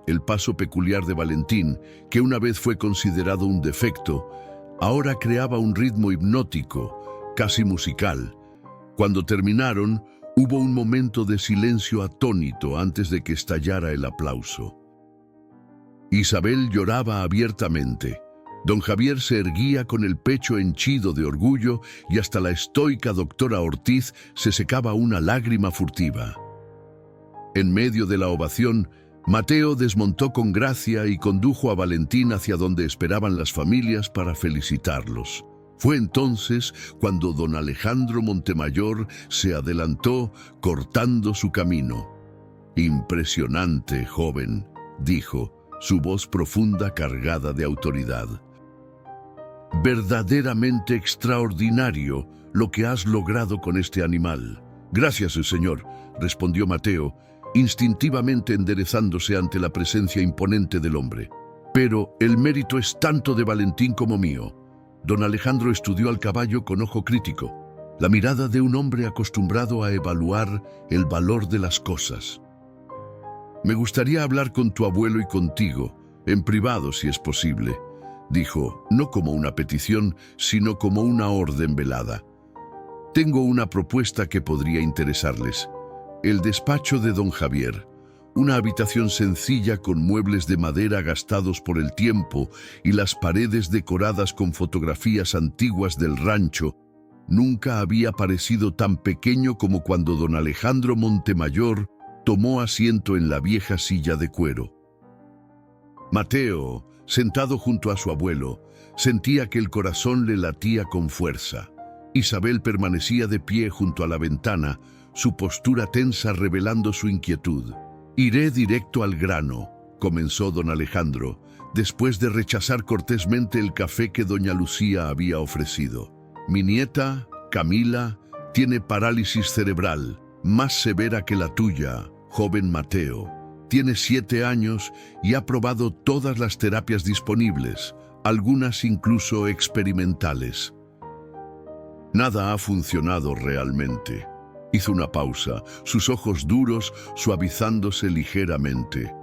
El paso peculiar de Valentín, que una vez fue considerado un defecto, ahora creaba un ritmo hipnótico, casi musical. Cuando terminaron, hubo un momento de silencio atónito antes de que estallara el aplauso. Isabel lloraba abiertamente. Don Javier se erguía con el pecho henchido de orgullo y hasta la estoica doctora Ortiz se secaba una lágrima furtiva. En medio de la ovación, Mateo desmontó con gracia y condujo a Valentín hacia donde esperaban las familias para felicitarlos. Fue entonces cuando don Alejandro Montemayor se adelantó cortando su camino. «Impresionante, joven», dijo, su voz profunda cargada de autoridad. «Verdaderamente extraordinario lo que has logrado con este animal». «Gracias, señor», respondió Mateo, instintivamente enderezándose ante la presencia imponente del hombre. «Pero el mérito es tanto de Valentín como mío». Don Alejandro estudió al caballo con ojo crítico, la mirada de un hombre acostumbrado a evaluar el valor de las cosas. «Me gustaría hablar con tu abuelo y contigo, en privado si es posible», dijo, no como una petición, sino como una orden velada. «Tengo una propuesta que podría interesarles. El despacho de don Javier, una habitación sencilla con muebles de madera gastados por el tiempo y las paredes decoradas con fotografías antiguas del rancho, nunca había parecido tan pequeño como cuando don Alejandro Montemayor tomó asiento en la vieja silla de cuero. Mateo, sentado junto a su abuelo, sentía que el corazón le latía con fuerza. Isabel permanecía de pie junto a la ventana, su postura tensa revelando su inquietud. «Iré directo al grano», comenzó don Alejandro, después de rechazar cortésmente el café que doña Lucía había ofrecido. «Mi nieta, Camila, tiene parálisis cerebral, más severa que la tuya, joven Mateo. Tiene 7 años y ha probado todas las terapias disponibles, algunas incluso experimentales. Nada ha funcionado realmente. Hizo una pausa, sus ojos duros suavizándose ligeramente.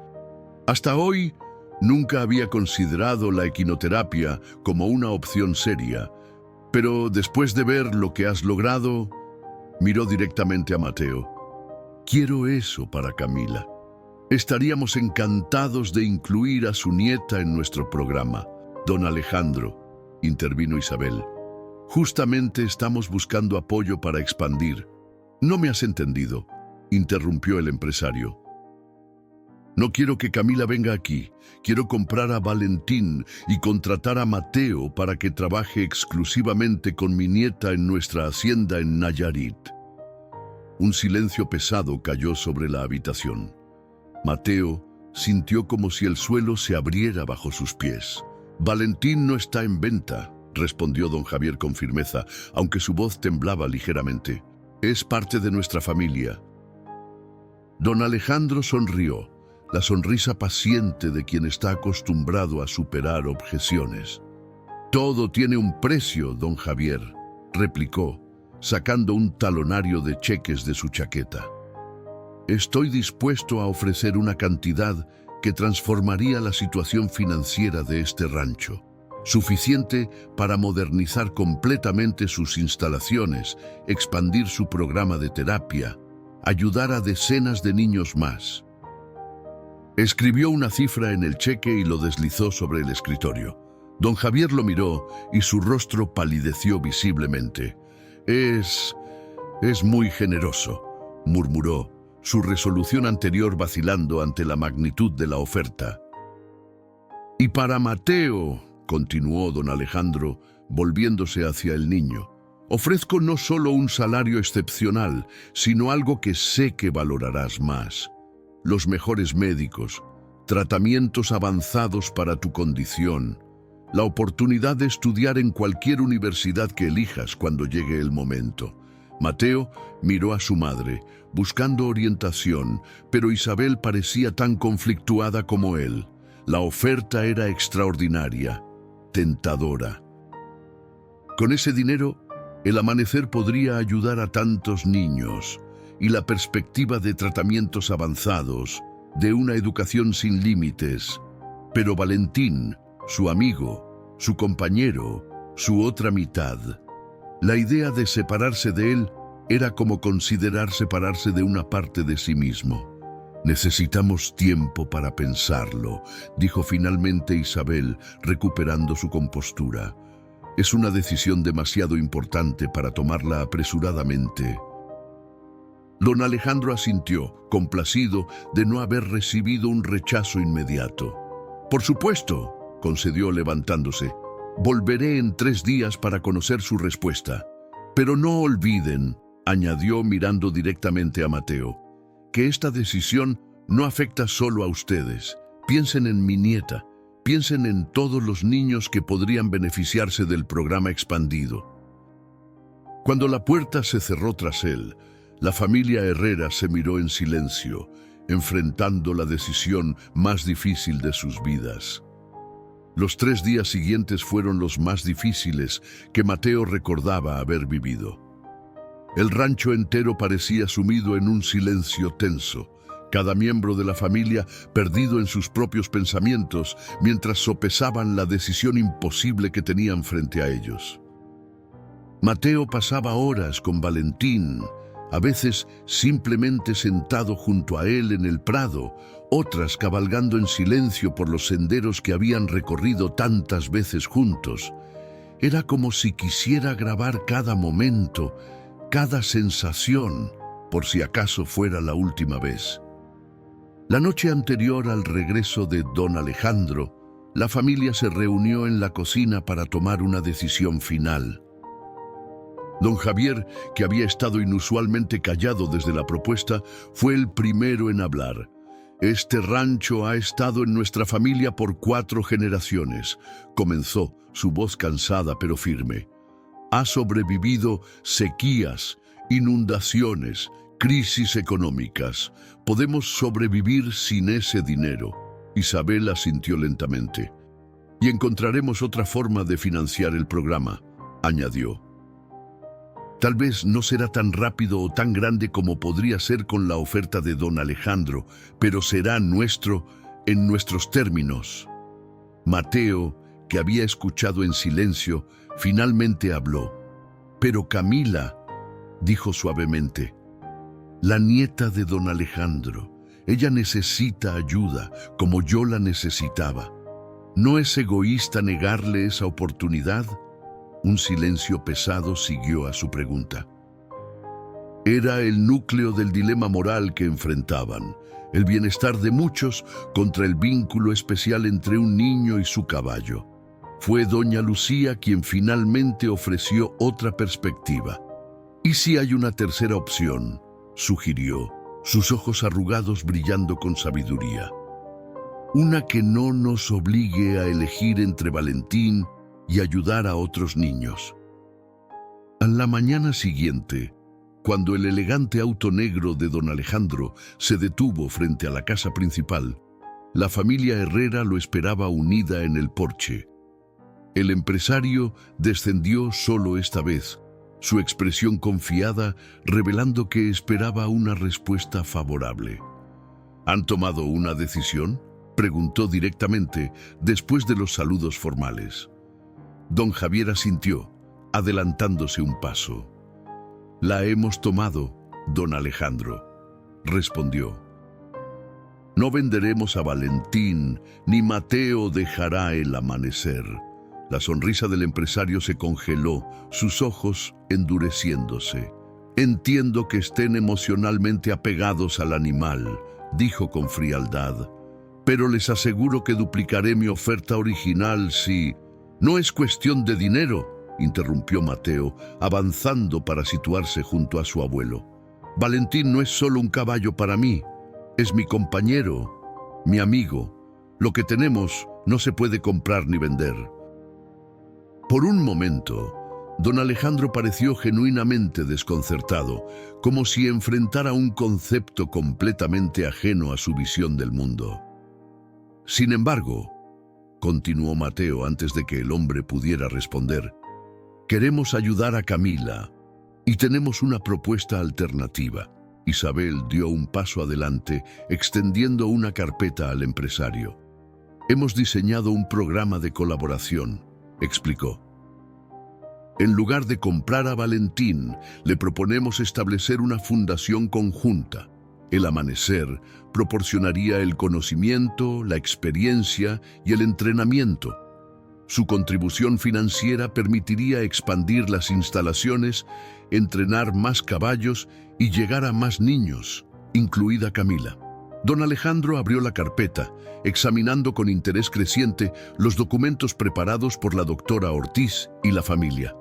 Hasta hoy, nunca había considerado la equinoterapia como una opción seria, pero después de ver lo que has logrado, miró directamente a Mateo. Quiero eso para Camila. Estaríamos encantados de incluir a su nieta en nuestro programa. Don Alejandro, intervino Isabel. Justamente estamos buscando apoyo para expandir. No me has entendido, interrumpió el empresario. No quiero que Camila venga aquí. Quiero comprar a Valentín y contratar a Mateo para que trabaje exclusivamente con mi nieta en nuestra hacienda en Nayarit. Un silencio pesado cayó sobre la habitación. Mateo sintió como si el suelo se abriera bajo sus pies. Valentín no está en venta, respondió don Javier con firmeza, aunque su voz temblaba ligeramente. Es parte de nuestra familia. Don Alejandro sonrió, la sonrisa paciente de quien está acostumbrado a superar objeciones. Todo tiene un precio, don Javier, replicó, sacando un talonario de cheques de su chaqueta. Estoy dispuesto a ofrecer una cantidad que transformaría la situación financiera de este rancho, suficiente para modernizar completamente sus instalaciones, expandir su programa de terapia, ayudar a decenas de niños más. Escribió una cifra en el cheque y lo deslizó sobre el escritorio. Don Javier lo miró y su rostro palideció visiblemente. Es muy generoso, murmuró, su resolución anterior vacilando ante la magnitud de la oferta. Y para Mateo, continuó don Alejandro, volviéndose hacia el niño, ofrezco no solo un salario excepcional, sino algo que sé que valorarás más. Los mejores médicos, tratamientos avanzados para tu condición, la oportunidad de estudiar en cualquier universidad que elijas cuando llegue el momento. Mateo miró a su madre, buscando orientación, pero Isabel parecía tan conflictuada como él. La oferta era extraordinaria, tentadora. Con ese dinero, el amanecer podría ayudar a tantos niños, y la perspectiva de tratamientos avanzados, de una educación sin límites. Pero Valentín, su amigo, su compañero, su otra mitad, la idea de separarse de él era como considerar separarse de una parte de sí mismo. Necesitamos tiempo para pensarlo, dijo finalmente Isabel, recuperando su compostura. Es una decisión demasiado importante para tomarla apresuradamente. Don Alejandro asintió, complacido de no haber recibido un rechazo inmediato. Por supuesto, concedió levantándose. Volveré en 3 días para conocer su respuesta. Pero no olviden, añadió mirando directamente a Mateo, que esta decisión no afecta solo a ustedes. Piensen en mi nieta, piensen en todos los niños que podrían beneficiarse del programa expandido. Cuando la puerta se cerró tras él, la familia Herrera se miró en silencio, enfrentando la decisión más difícil de sus vidas. Los 3 días siguientes fueron los más difíciles que Mateo recordaba haber vivido. El rancho entero parecía sumido en un silencio tenso, cada miembro de la familia perdido en sus propios pensamientos mientras sopesaban la decisión imposible que tenían frente a ellos. Mateo pasaba horas con Valentín, a veces simplemente sentado junto a él en el prado, otras cabalgando en silencio por los senderos que habían recorrido tantas veces juntos. Era como si quisiera grabar cada momento, cada sensación, por si acaso fuera la última vez. La noche anterior al regreso de don Alejandro, la familia se reunió en la cocina para tomar una decisión final. Don Javier, que había estado inusualmente callado desde la propuesta, fue el primero en hablar. Este rancho ha estado en nuestra familia por 4 generaciones, comenzó, su voz cansada pero firme. Ha sobrevivido sequías, inundaciones, crisis económicas. Podemos sobrevivir sin ese dinero. Isabel asintió lentamente. Y encontraremos otra forma de financiar el programa, añadió. Tal vez no será tan rápido o tan grande como podría ser con la oferta de don Alejandro, pero será nuestro en nuestros términos. Mateo, que había escuchado en silencio, finalmente habló. Pero Camila, dijo suavemente, la nieta de don Alejandro, ella necesita ayuda, como yo la necesitaba. ¿No es egoísta negarle esa oportunidad? Un silencio pesado siguió a su pregunta. Era el núcleo del dilema moral que enfrentaban, el bienestar de muchos contra el vínculo especial entre un niño y su caballo. Fue doña Lucía quien finalmente ofreció otra perspectiva. ¿Y si hay una tercera opción?, sugirió, sus ojos arrugados brillando con sabiduría. Una que no nos obligue a elegir entre Valentín y ayudar a otros niños. A la mañana siguiente, cuando el elegante auto negro de don Alejandro se detuvo frente a la casa principal, la familia Herrera lo esperaba unida en el porche. El empresario descendió solo esta vez, su expresión confiada revelando que esperaba una respuesta favorable. ¿Han tomado una decisión?, preguntó directamente después de los saludos formales. Don Javier asintió, adelantándose un paso. La hemos tomado, don Alejandro, respondió. No venderemos a Valentín, ni Mateo dejará el amanecer. La sonrisa del empresario se congeló, sus ojos endureciéndose. Entiendo que estén emocionalmente apegados al animal, dijo con frialdad, pero les aseguro que duplicaré mi oferta original si... No es cuestión de dinero, interrumpió Mateo, avanzando para situarse junto a su abuelo. Valentín no es solo un caballo para mí, es mi compañero, mi amigo. Lo que tenemos no se puede comprar ni vender. Por un momento, don Alejandro pareció genuinamente desconcertado, como si enfrentara un concepto completamente ajeno a su visión del mundo. Sin embargo, continuó Mateo antes de que el hombre pudiera responder, queremos ayudar a Camila y tenemos una propuesta alternativa. Isabel dio un paso adelante, extendiendo una carpeta al empresario. Hemos diseñado un programa de colaboración, explicó. En lugar de comprar a Valentín, le proponemos establecer una fundación conjunta. El amanecer proporcionaría el conocimiento, la experiencia y el entrenamiento. Su contribución financiera permitiría expandir las instalaciones, entrenar más caballos y llegar a más niños, incluida Camila. Don Alejandro abrió la carpeta, examinando con interés creciente los documentos preparados por la doctora Ortiz y la familia.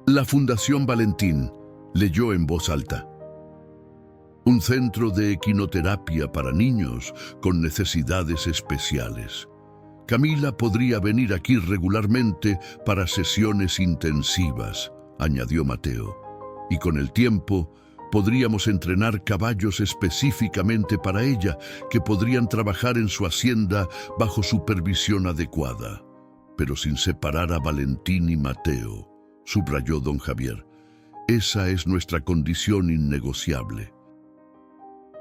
La Fundación Valentín, leyó en voz alta. Un centro de equinoterapia para niños con necesidades especiales. Camila podría venir aquí regularmente para sesiones intensivas, añadió Mateo, y con el tiempo podríamos entrenar caballos específicamente para ella que podrían trabajar en su hacienda bajo supervisión adecuada, pero sin separar a Valentín y Mateo, subrayó don Javier. Esa es nuestra condición innegociable.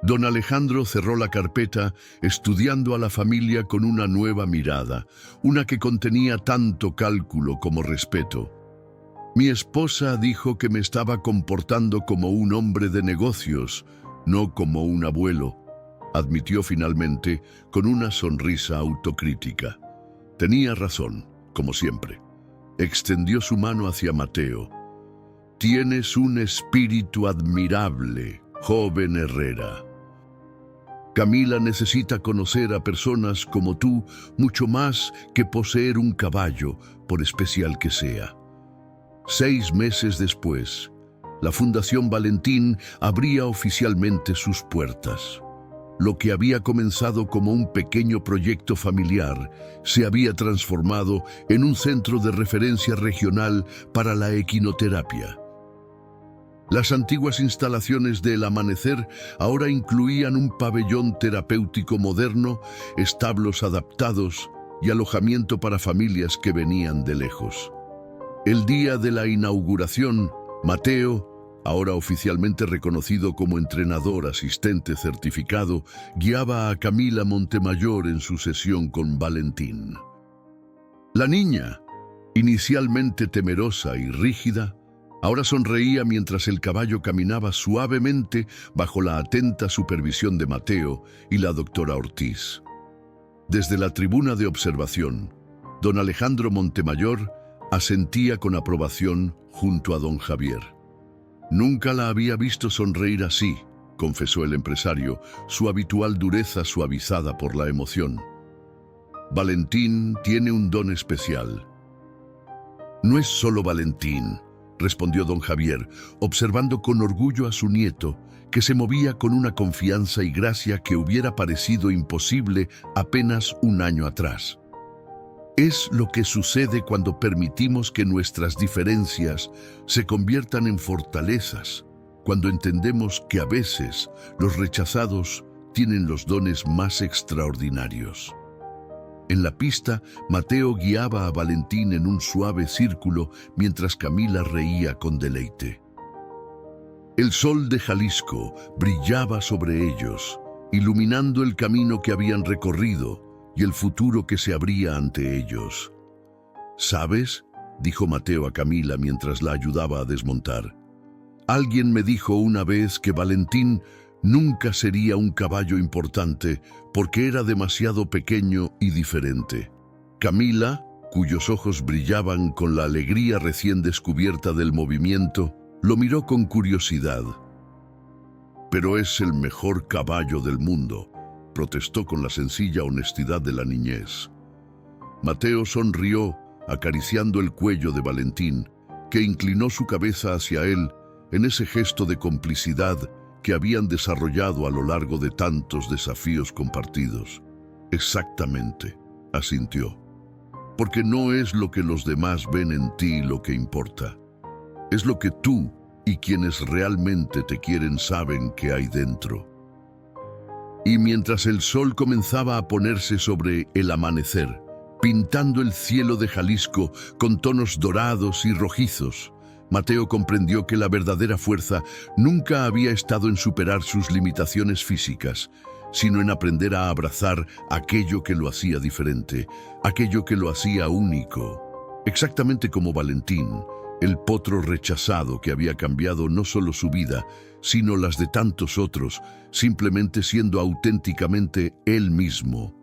Don Alejandro cerró la carpeta, estudiando a la familia con una nueva mirada, una que contenía tanto cálculo como respeto. Mi esposa dijo que me estaba comportando como un hombre de negocios, no como un abuelo, admitió finalmente con una sonrisa autocrítica. Tenía razón, como siempre. Extendió su mano hacia Mateo. Tienes un espíritu admirable, joven Herrera. Camila necesita conocer a personas como tú mucho más que poseer un caballo, por especial que sea. 6 meses después, la Fundación Valentín abría oficialmente sus puertas. Lo que había comenzado como un pequeño proyecto familiar se había transformado en un centro de referencia regional para la equinoterapia. Las antiguas instalaciones del Amanecer ahora incluían un pabellón terapéutico moderno, establos adaptados y alojamiento para familias que venían de lejos. El día de la inauguración, Mateo, ahora oficialmente reconocido como entrenador asistente certificado, guiaba a Camila Montemayor en su sesión con Valentín. La niña, inicialmente temerosa y rígida, ahora sonreía mientras el caballo caminaba suavemente bajo la atenta supervisión de Mateo y la doctora Ortiz. Desde la tribuna de observación, don Alejandro Montemayor asentía con aprobación junto a don Javier. Nunca la había visto sonreír así, confesó el empresario, su habitual dureza suavizada por la emoción. Valentín tiene un don especial. No es solo Valentín, respondió don Javier, observando con orgullo a su nieto, que se movía con una confianza y gracia que hubiera parecido imposible apenas un año atrás. Es lo que sucede cuando permitimos que nuestras diferencias se conviertan en fortalezas, cuando entendemos que a veces los rechazados tienen los dones más extraordinarios. En la pista, Mateo guiaba a Valentín en un suave círculo mientras Camila reía con deleite. El sol de Jalisco brillaba sobre ellos, iluminando el camino que habían recorrido y el futuro que se abría ante ellos. ¿Sabes?, dijo Mateo a Camila mientras la ayudaba a desmontar. Alguien me dijo una vez que Valentín nunca sería un caballo importante porque era demasiado pequeño y diferente. Camila, cuyos ojos brillaban con la alegría recién descubierta del movimiento, lo miró con curiosidad. «Pero es el mejor caballo del mundo», protestó con la sencilla honestidad de la niñez. Mateo sonrió, acariciando el cuello de Valentín, que inclinó su cabeza hacia él en ese gesto de complicidad que habían desarrollado a lo largo de tantos desafíos compartidos. «Exactamente», asintió, «porque no es lo que los demás ven en ti lo que importa. Es lo que tú y quienes realmente te quieren saben que hay dentro». Y mientras el sol comenzaba a ponerse sobre el amanecer, pintando el cielo de Jalisco con tonos dorados y rojizos, Mateo comprendió que la verdadera fuerza nunca había estado en superar sus limitaciones físicas, sino en aprender a abrazar aquello que lo hacía diferente, aquello que lo hacía único. Exactamente como Valentín, el potro rechazado que había cambiado no solo su vida, sino las de tantos otros, simplemente siendo auténticamente él mismo.